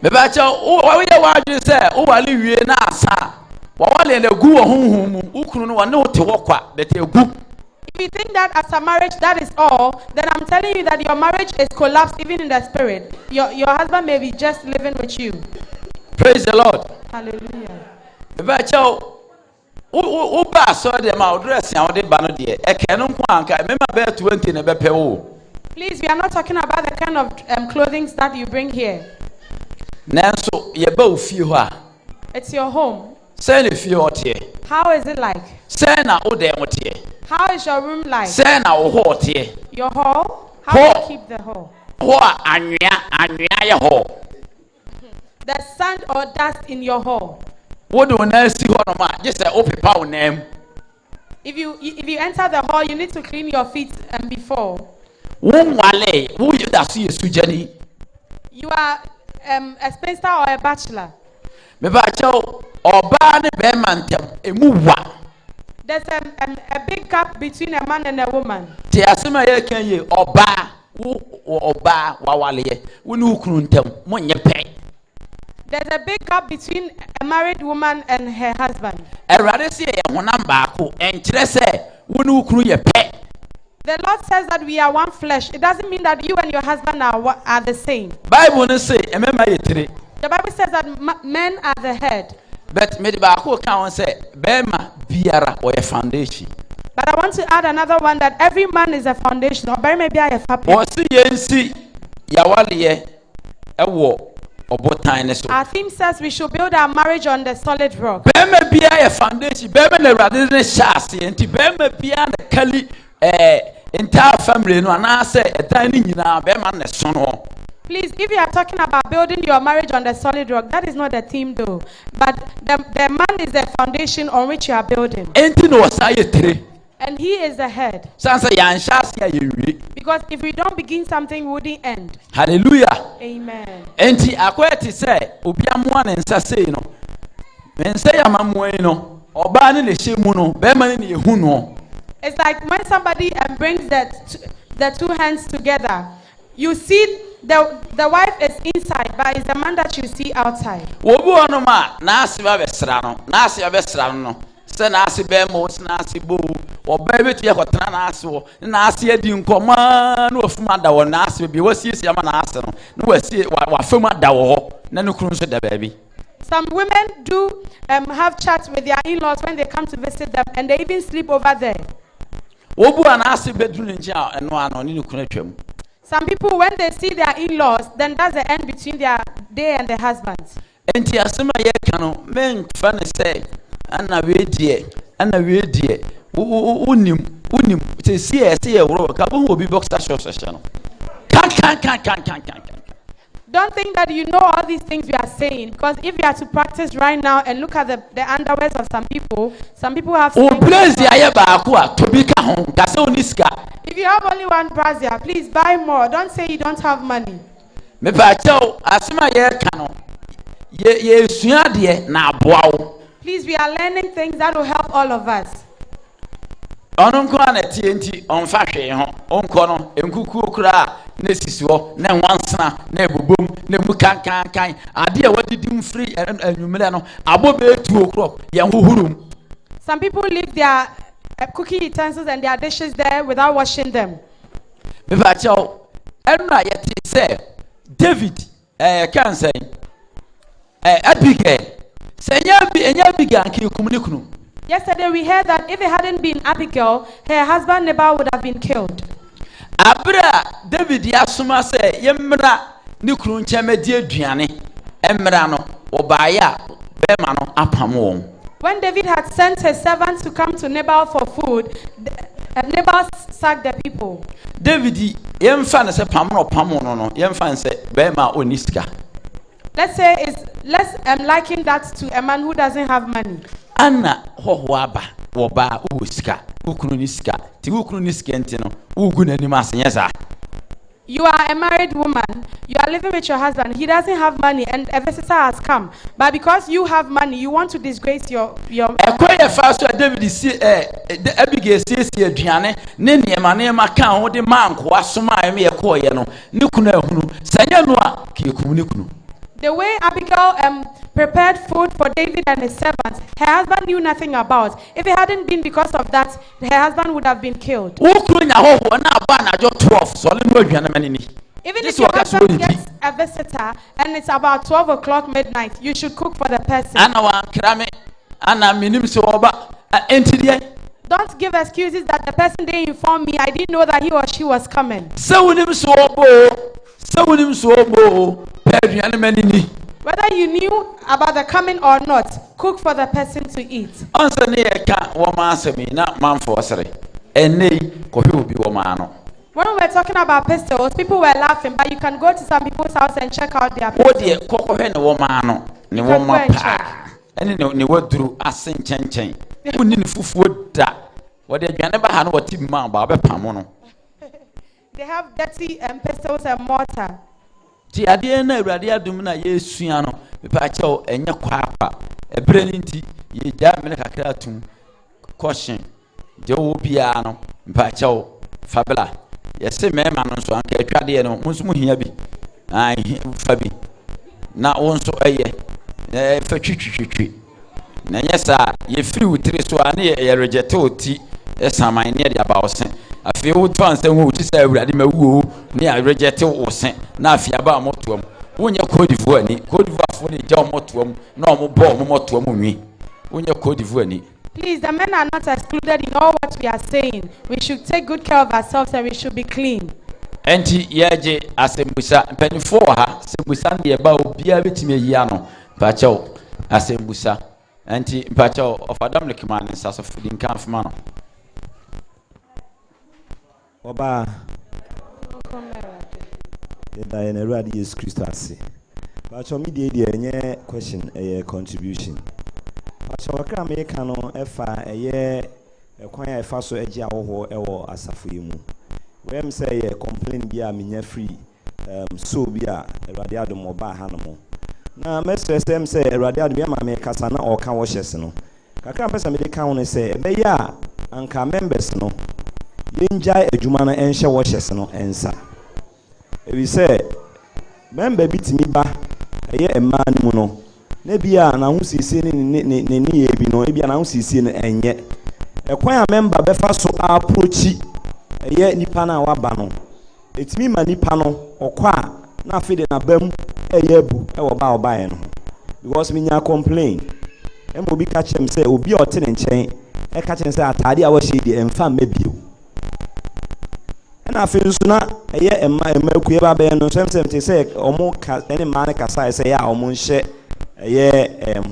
Me ba chaw wo ye wa dwe se wo wale wie na asa. Wawale na gu wo honhom mu ukunu no wane wote wokwa bet egu. If you think that as a marriage that is all, then I'm telling you that your marriage is collapsed even in the spirit. Your husband may be just living with you. Praise the Lord. Hallelujah. Me ba chaw wo ba so de ma wo dress ya wo de ba no de e ke no nko anka me ma be 20 na be pe wo. Please, we are not talking about the kind of clothing that you bring here. Nanso ye ba ofie ho a. It's your home. Say na fie ote. How is it like? Say na wo de ote. How is your room like? Say na wo ho ote. Your hall? How do you keep the hall? Ho anwea ye ho. The sand or dust in your hall. Wo do na si ho no ma, just say opepa wo nam. If you enter the hall, you need to clean your feet before. Wo wale, wo you da so Yesu jani. You are a spinster or a bachelor. Me ba chaw oba ne be mantem emu wa. There's a big gap between a man and a woman. Ti asema ye kan ye oba wa wale ye. Wo ne ukunu ntem mo nye pe. There's a big gap between a married woman and her husband. Erade se ye honam baako enkire se wo ne ukunu ye pe. The Lord says that we are one flesh. It doesn't mean that you and your husband are the same. Bible ne say emema ye tire. The Bible says that men are the head. But me de baako kan won say bema biara o ye foundation. But I want to add another one that every man is a foundation. Or maybe I have happy. O si yensi ya wale ye ewo obotan ne so. Our theme says we should build our marriage on the solid rock. Bema biara ye foundation. Bema na rade ne shase enti bema biara na kali entire family no anase edan ni nyina bema na so no. Please, if you are talking about building your marriage on the solid rock, that is not the theme though. But the man is the foundation on which you are building. Enti no wasa ye tire. And he is the head. Sansa ya nshase ya yewie. Because if we don't begin something, we wouldn't end. Hallelujah. Amen. Enti akweti say obi amoa ne nsa sei no. Me nsa ya mamoe no. Oba ne le hyemu no, be ma ne ehu no. It's like when somebody brings the two hands together, you see the wife is inside, but it's the man that you see outside. Obi ono ma na ase ba besra no. Na ase ba besra no. Se na ase be mo, se na ase bo. Oba betu ye kwotena na ase wo. Na ase adi nkoma na ofuma da wo na ase bi wasiesie ama na ase no. Na wasie wa fama da wo na no kunu so da baabi. Some women do have chats with their in-laws when they come to visit them, and they even sleep over there. Obu ana ase bedru nja eno ano ni kunu atwam. Some people, when they see their in-laws, then that's the end between they and their husbands. Enti asema ye kanu men fa ne say ana we die unim se sie ye woro ka bo obi boxer shorts session no kan. Don't think that you know all these things we are saying, because if you are to practice right now and look at the underwears of some people have o blaze ya ba ko a to bi ka ho ka se oniska. If you have only one brazier, please buy more. Don't say you don't have money. Me ba chaw asema ye kanu ye sua de na aboa wo. Please, we are learning things that will help all of us. ɔno nko ana TNT ɔmfa hwee ho ɔnkɔ no enkuku kura na sisiwo na nwansana na ebobom na mu kankan ade a wadidi mfiri anwumere no abobe etuo krop ye hohurum. Some people leave their cooking utensils and their dishes there without washing them. Me ba chaw enra yeti say David kan say Abigail say enya Abigail anke kumuni kunu. Yesterday we heard that if it hadn't been Abigail, her husband Nabal would have been killed. Abra David yasuma say yemra ni kunu nchemedi aduane emra no obaya bema no apam. When David had sent his servants to come to Nabal for food, Nabal sacked the people. David yemfa say pamo no yemfa say bema oniska. Let's say let's liken that to a man who doesn't have money. Anna hohoaba woba uska ukunu niska ti ukunu niska ntino ugu nanim asenyeza. You are a married woman, you are living with your husband, he doesn't have money and a visitor has come, but because you have money you want to disgrace your Ekoye faso David si Abigail si aduane ne niema kan ho de manko asoma eme yekoye no ne kunu ahunu sanya no a kekum ne kunu. The way Abigail prepared food for David and his servants, her husband knew nothing about. If it hadn't been because of that, her husband would have been killed. Even if your husband gets a visitor and it's about 12 o'clock midnight, you should cook for the person. Don't give excuses that the person didn't inform me, I didn't know that he or she was coming. Whether you knew about the coming or not, cook for the person to eat. When we were talking about pistols, people were laughing, but you can go to some people's house and check out their pistols. You can go and check. They have dirty pistols and mortar. Ti ade na awurade adum na yesua no mepa kyɛw enye kwaapa ebre ni nti ye gya me kakra atum caution de wo bia no mepa kyɛw fabela yɛse mema no so anka atwade no munso mu hia bi fa bi na wo nso ɛyɛ fa twitwitwi na nyesa ye free wutire so ane ye reject oti esaman ne de abawo afi wo fanse wo ti say awurade mawuo ne a reject wo sen na afi aba motoam wonya Cote d'Ivoire ni Cote d'Ivoire fo ne ja motoam na omo bo omo motoam nwi wonya Cote d'Ivoire ni. Please, the men are not excluded in all what we are saying. We should take good care of ourselves and we should be clean. Enti yeje asembusa mpanifo ha sembusa de ba obia betime yia no pa chew asembusa enti pa chew of Adam Lekman saso fudin kan fuma no Oba da ene ruadi Jesus Christ ase ba cho me dey enye question contribution ba cho wakra me ka no efa ekwan ya efa so agi awoho ewo asafo yi mu wem say complain bi a menya free so bi a ruadi adom oba ha no mo na mesem say ruadi adom ya ma me kasa na o ka wo hyese no kakra pesa me dey ka won say be ya anka members no yenjai adwuma no enhye wo hyese no ensa we say member bitimi ba emma ni mu no na bia na ho sisi ne ye bi no bia na ho sisi no enye ekwan a member befa so approach nipa na waba no etimi ma nipa no okwa na afide na bam abu wo ba obae no because minya complain obi ka chem say obi o te ne nchen ka chem say atade a wo hye di emfa mabio na afi nso na emma kuye ba be no sem te say omo ka ene ma na kasa say ya omo nhye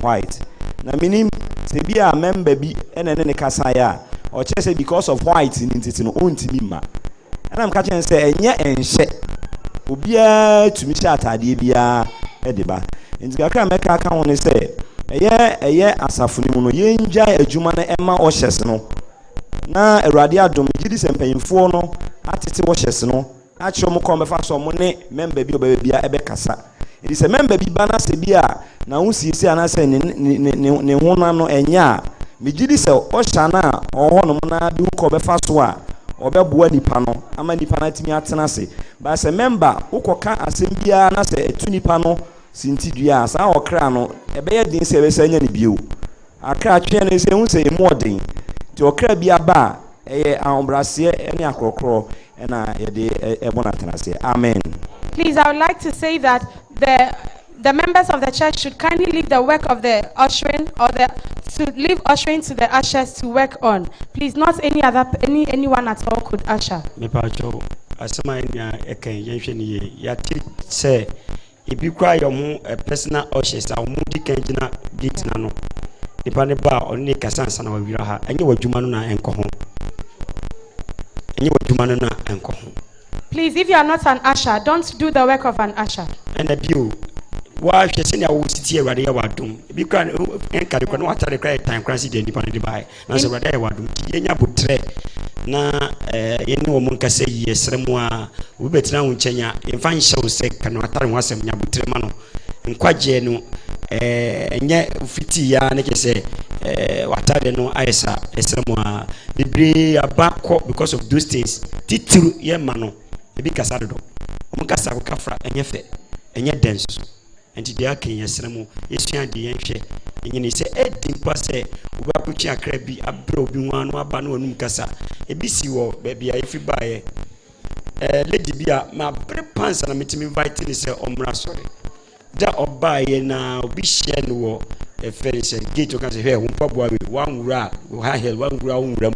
white na minim se bia member bi ene ne kasa ya o che say because of white ni ntiti no ontimi ma na am ka chen say enye enhye obia tumi hye atade bia de ba nti kakra meka ka won say asafo ni mu no yenja adwuma na emma o hyese no na awurade adom gidi sempanyimfo no atete wo hyese no akyerɛ mo kɔm befa so mo ne member bi obabia ebe kasa edi se member bi bana se bia na wo sisi ana se ne honam no enya Mijidi se oshana ohono na du ko befa so a obeboa nipa no ama nipa na timi atena se ba se member ukoka asem bia na se etu nipa no sinti dua sa okra no ebe ye din se be sanya ne bio akra atwe no se hu se emu odin ti okra bia ba eye ahombrase ene akrokro na ye de ebona atena se. Amen. Please, I would like to say that the members of the church should kindly leave the work of the ushering to leave ushering to the ushers to work on. Please, not anyone at all could usher. Me pacho asema nya eken yenhwe ni yati se ibi kwa yomu personal ushers a mu di kenjina gate na no nipa ne ba oni kasansa na wawira ha enye wadwuma no na enko ho enye wadwuma no na enko ho. Please, if you are not an usher, don't do the work of an usher. And a view. Why she send your city radio wadum. If can encourage no water the cry time crazy the independent by. Na se radio wadum. Yenya butre na yeni wo monka se yesremwa wo betina wo nchenya emfa nhye se kan water wo asem nya butre ma no. Nkwaje no enye fiti ya na kese water no aisa esremwa bibre abako because of those things. Titiru ye ma no. Ebi kasa do omukasa ko kafra enye enye denso enti dia kan yesremu yesua de yenhwe enyini se edimpa se obapuchi akra bi abra obi nwanu aba na onum kasa ebi si wo baabi a ifi baaye lady bia ma bre pansa na metimi invite ni se omra sorry da obaaye na obi hye no wo efere se gate o kan se hwe wo mpaboa we wanwura wo ha hel wanwura wonwuram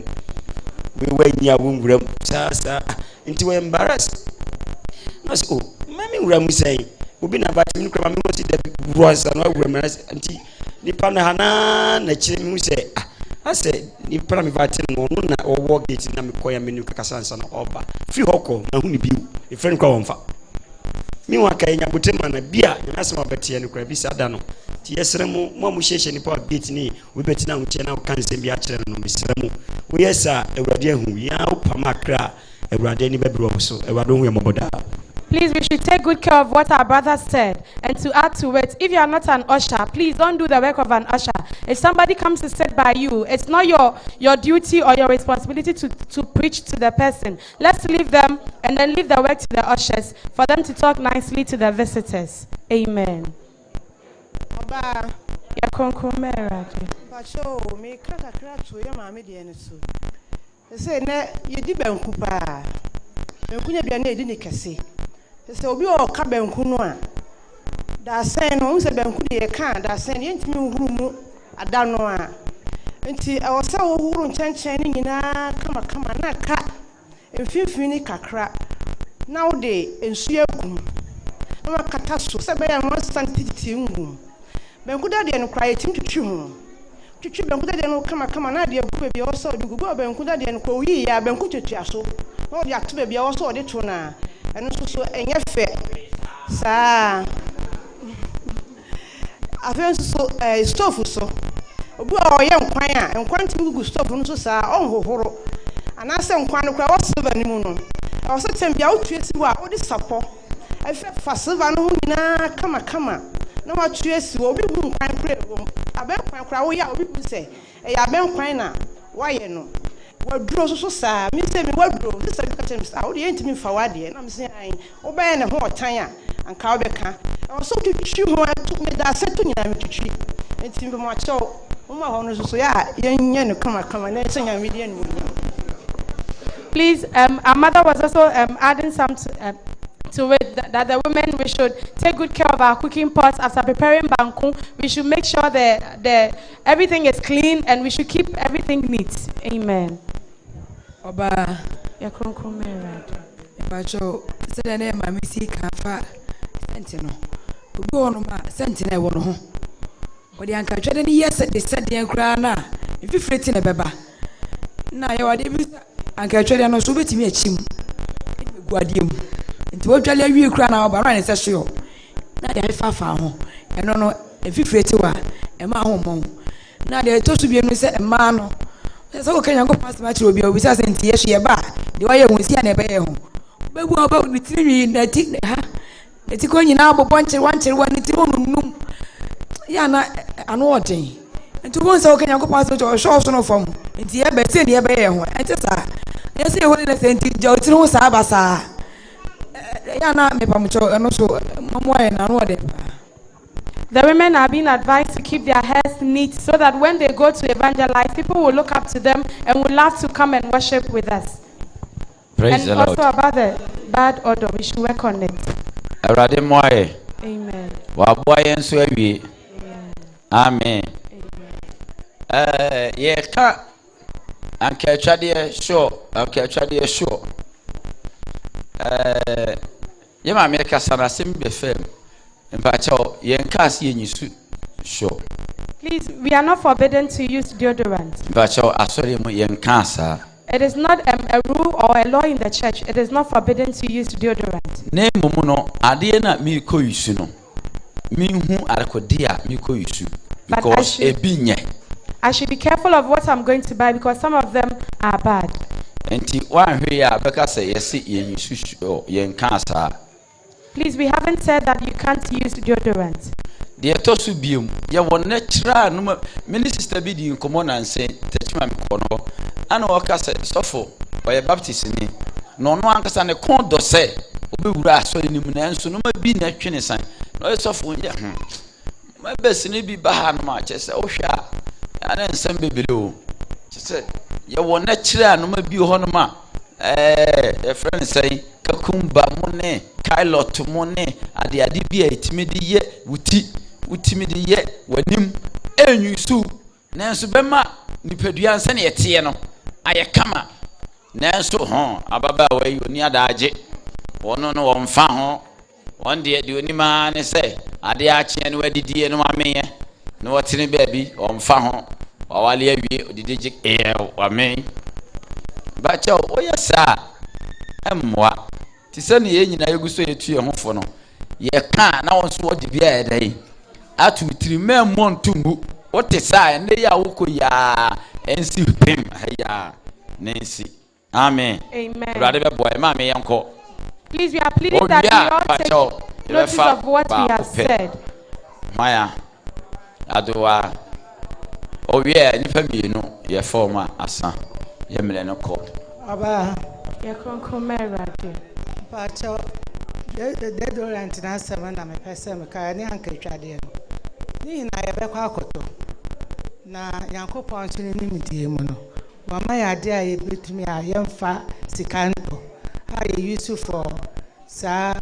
we wanya wonwuram sa nti we embarrassed no so mami wura mu say obi na ba timi nkra mami no si da rosa no wura mu nti nipa na hana na kire mu say ase nipa na mi va tin no na owo gate na me koya menu kakasansa no oba free hoko na hu ni biu e friend kwa wonfa mi wa kai nya botema na bia na asema betie no kra bi sada no ti yesremu mo mu hyehye nipa gate ni we betina hu che na kan sem bi a kire no misremu we yesa ewrade ahu ya upama kra. Please, we should take good care of what our brother said. And to add to it, if you are not an usher, please don't do the work of an usher. If somebody comes to sit by you, it's not your duty or your responsibility to preach to the person. Let's leave them and then leave the work to the ushers for them to talk nicely to the visitors. Amen. Say na yedi banku pa banku nya bia na edi ni kase say obi o ka banku no a da sen no se banku de ka da sen ye ntimi huru mu ada no a nti e wo sa wo huru nchenchen ni nyina kama na ka emfimfini ni kakra na wo de ensu agum na makata so se be ya mo santiti ngum banku da de no kra ye tim twitwi ho twitwi banku da de no kama na de bu bia wo so de gugu banku da de no ko yi ya banku twitwa so no de akto bia wo so de to na eno so enye fe sa afen so stove so obu o ye nkwan a nkwan tim gugu stove no so sa onhohoro ana se nkwan no kra wo silver ni mu no o so tem bia wo tuesi wo a wo de sapo afa fa silver no nyina kama na wa tuesi wo obi hu nkwan kra wo aben kwan kra wo ya obi hu se e ya ben kwan na wa ye no waduro so sa mi se mi waduro mi se ka tem sa wo de ntimi fa wa de na mi se an wo ba ye ne ho otan a anka wo be ka o so twitwi ho atu me da se to nyina mi twitwi ntimi mo acho mo ma ho no so ya yenye no kama na se nya mi de no. Please, our mother was also adding some to it that the women, we should take good care of our cooking pots after preparing banku. We should make sure that everything is clean and we should keep everything neat. Amen. Oba ya kronkromera bacho se na ma mi si kan fa sentino obi wonu ma sentina e wono ho odi anka twede ni yes de sede enkra na ififreti na beba na ye wade bi anka twede no so betimi achim guadiem nti wodwale awie kra na oba ran se hyo na de fa ho eno no ififreti wa e ma ho mo na de to so bi enu se ma no so ko kanya ko pass ma chiro bi obi sa senti ye hye ba de wa ye hunsi na ebe ye ho bebu oba ni tiri na ti ha eti ko nyina abobon chiri wan chiri wan ti wonum ya na anu odin nti won say okanya kopon so jo show so no fam nti e be se ne e be ye ho enti sa yes e holy ness nti jo ti ho sa abasa ya na me pamcho no so mamo aye na no de. The women are being advised to keep their hairs neat so that when they go to evangelize, people will look up to them and will love to come and worship with us. Praise and the also Lord. about the bad odor, we should work on it. Awurade moaye. Amen. Waboa yɛn so awie. Amen. Ye ka anka atwadeɛ sure. Ye ma me kasa na sem be fam. Mpacho yen kas ye nyisu sure. Please, we are not forbidden to use deodorant. Mpacho asori mu yen kasa. It is not a rule or a law in the church. It is not forbidden to use deodorant. Ne mumu no ade na mi ko yisu no. Mi hu arekodia mi ko yisu because ebinye. I should be careful of what I'm going to buy because some of them are bad. Enti wan hwe ya beka say yesi yen yisu yen kasa. Please, we haven't said that you can't use deodorant. The etosu biom ya won natural no many sister bi di nkomo na nse techima me kono ana o ka say sofo o baptist ni no no ankasa ne kon do say obewura asori ni mu na nso no ma bi na twene san no sofo ya ma besini bi ba ha no ma che say o hwa ana nsem bebele o che say ya won natural no ma bi ho no ma the friend say kakumba mo ne kailot mo ne ade bi a etimi de ye utimi de ye wanim enyusu nanso bema nipadua nse ne yete no aye kama nanso ho ababa wai oni adaje wono no wonfa ho won de onima ne se ade a kye ne wadidie no ameye no wotene baabi wonfa ho wawale awie odidije amen bacha oyesa emwa ti se ne ye nyina yeguso yetu ye hofo no ye ka na won so wodi bia ye dai atu trima montumu wote sa ne ya woko ya ensi pem ya nensi amen. Amen. Brother boy ma me yanko. Please, we are pleading that we all take notice of what we have said. Maya adoa owie nipa mienu ye forma asa ye mele no ko aba ye konkomera de pacho the deodorant na sama na me pese me ka ni anka twade no ni na ye be kwa akoto na yankopon so ni nimdie mu no wa ma ya de a ye betumi a ye mfa sikanto a ye use for sa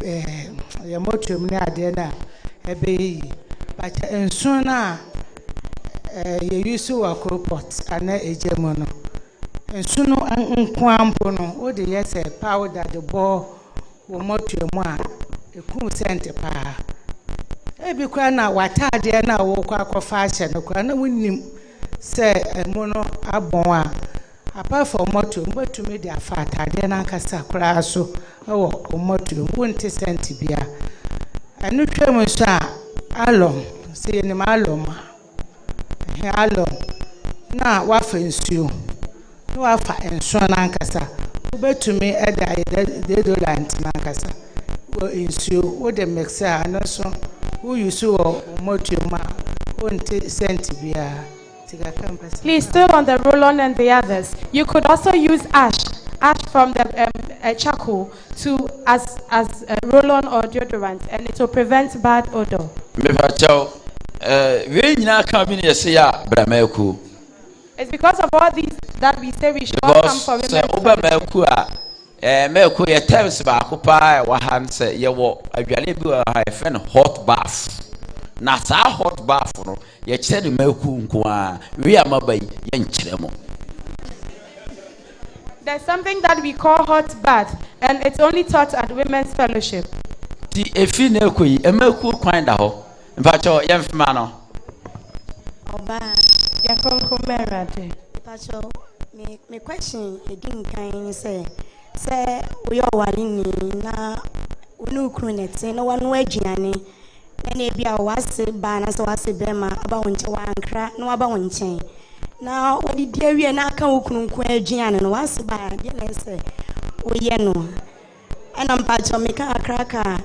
ye motum ni ade na ebe yi pacho enso na ye use wa cropot ana ejemu no enso no nkwampo no o de yes powder the ball wo motuemu a eku sent pa ebi kwa na watade na wo kwa fashion kwa na wonnim se emu no abon a apart from motuemu betumi de afatade na nkasa kura so wo motuemu wonte sent bia anu twem so a alom se ni malom alom na wafa nsuo no wafa enso na nkasa ubetumi eda deodorant na nkasa wo nsuo wo de mixer na so wo use wo motuema wonte scent bia tiga campus. Please, still on the roll-on and the others, you could also use ash from the charcoal to as a roll-on or deodorant, and it will prevent bad odor. Me pacho we nyina ka bi ne yese ya bramaku. It's because of all these that we say we should all come for women. Because obameku a meku ye terms ba ko pa wa han se ye wo adwale bi wa ha fe no hot bath. Na sa hot bath no ye kire de meku nko a we amabai ye nkire mo. There's something that we call hot bath, and it's only taught at women's fellowship. Ti efi na ekoyi emeku kwan da ho. Mpacho ye mfima no. Oba Ya konkomera de. pacho me question edin kan say we wali ni na unu kru nete na wanu aduane na bia wase ba na so wase bema aba wonche wankra na waba wonche na wadi dia wie na aka okunu nko aduane no wase ba dia na say oye no ana mpacho me ka akraka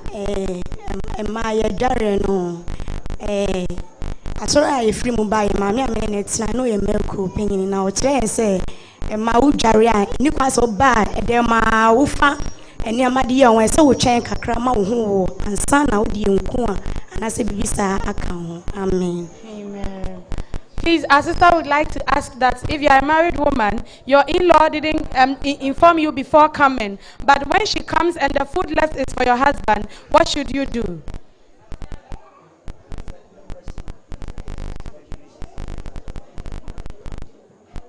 ma ya dare no asɔre a yɛfiri mu baeɛ maame a mene ne tena na ɔyɛ mɛkuro panyin na ɔkyerɛ yɛn sɛ ɛma wodware a ɛni kwan sɛ ɔbaa ɛdɛ ma wofa nneɛma de yɛ wɔn sɛ wotwɛn kakra ma wo ho wo ansa na wode yɛ nko a anaasɛ biribi saa aka ho. Amen. Amen. Please, our sister would like to ask that if you are a married woman, your in-law didn't inform you before coming, but when she comes and the food left is for your husband, what should you do?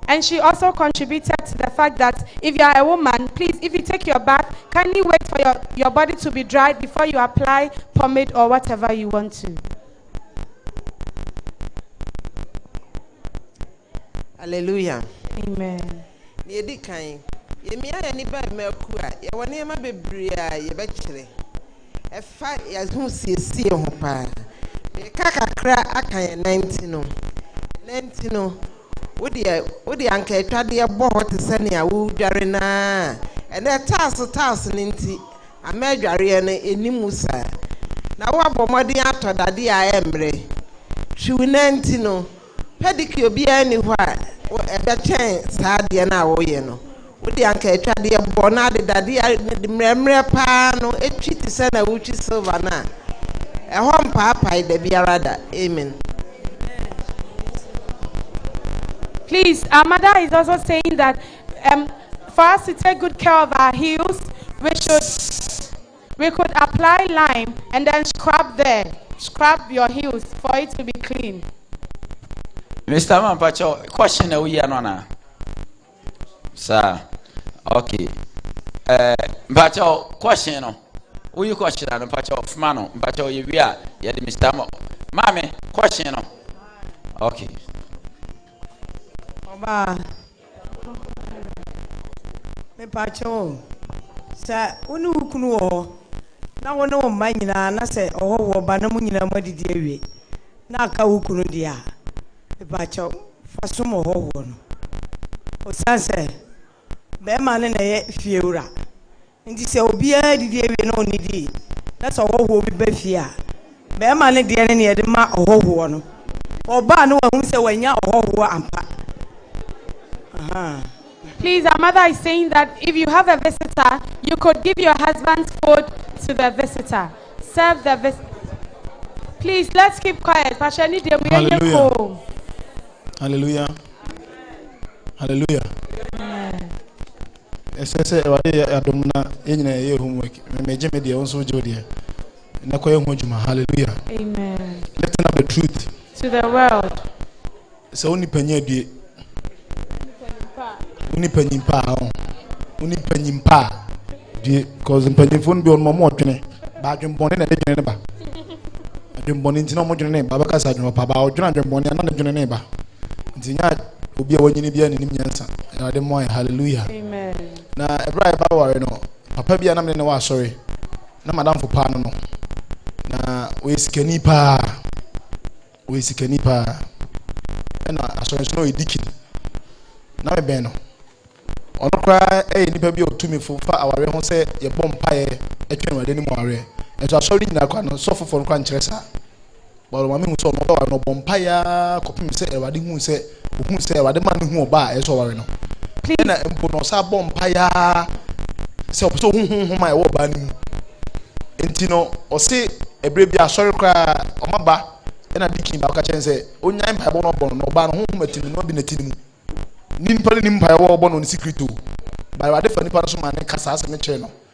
And she also contributed to the fact that if you are a woman, please, if you take your bath, kindly wait for your body to be dried before you apply pomade or whatever you want to. Hallelujah. Amen. Yedi kan. Yemia ya ni ba meku a ye woni ma bebre a ye be kire. Efa ya hu siesie ho pa. Me kakakra aka ye 90 no. 90 no. Wodi anka etwade ye bo ho te se ne a wo dware na. Ene taas ni nti ama dware ne enimu sa. Na wo abomodi atodade a emre. Hwi 90 no. Pedicure obi ani hɔ a ɛbɛkyɛn saa deɛ na wɔyɛ no wodi anka atwadeɛ bɔ na de dade mmerɛmmerɛ paa no etwi te sɛ na wotwi silver na ɛhɔ mpaapae da biara da. Amen. Please, our mother is also saying that for us to take good care of our heels, we could apply lime and then scrub your heels for it to be clean. Mr. Mampacho, question we are on. Sir, okay. Mpacho, question no. We question and Mpacho of Mano, Mpacho, you are, yet Mr. Mammy, question no. Okay. Oba. Mpacho. Sir, unu kunu o. Na wono mma nyina na se owo ba na mu nyina madidi awie. Na aka ukunu dia. Bacho fasomo ho no o sanse be ma ne na ye fiewura nti se obi a didi ewe no onidi na so ho bi ba fie a be ma ne de ne ye de ma ho no oba no wa hu se wanya ho ampa. Please, our mother is saying that if you have a visitor, you could give your husband's food to the visitor. Serve the visitor. Please, let's keep quiet. Hallelujah. Hallelujah. Hallelujah. Say I don't know any homework. Major media also Jodia. Hallelujah. Amen. Lifting up the truth to the world. So only penny di only penny pa because penny phone be on more twenty. Badging born in a neighbor. I'm born into no more name. Babaka said no papa or John born another neighbor. Zinya obi a wanyini bia nenim nyansa na de mo hallelujah. Amen. Na ebra ba ware no papa bia na me ne wa sorry na madam fo pa no na we sikani pa na asori so no edikin na me ben no ono kra nipa bia otumi fo fa aware ho se ye bompa ye etwen wade ni mo aware eto asori nyina kwa no so fofo kwa nkyere sa balo mami hu so no ba no bompa ya kopim se ewade hu se ewade man hu oba e so ware no na mpo no sa bompa ya se opo hu ma e wo ba ni mu enti no o se ebre bia asori kra omaba na dikin ba ka chen se onyan pa bo no bo no ba no hu matini no bi na tini mu nimpa ni mpa wo bo no secret o ba wade fa nipa so ma ne kasa ase me kire no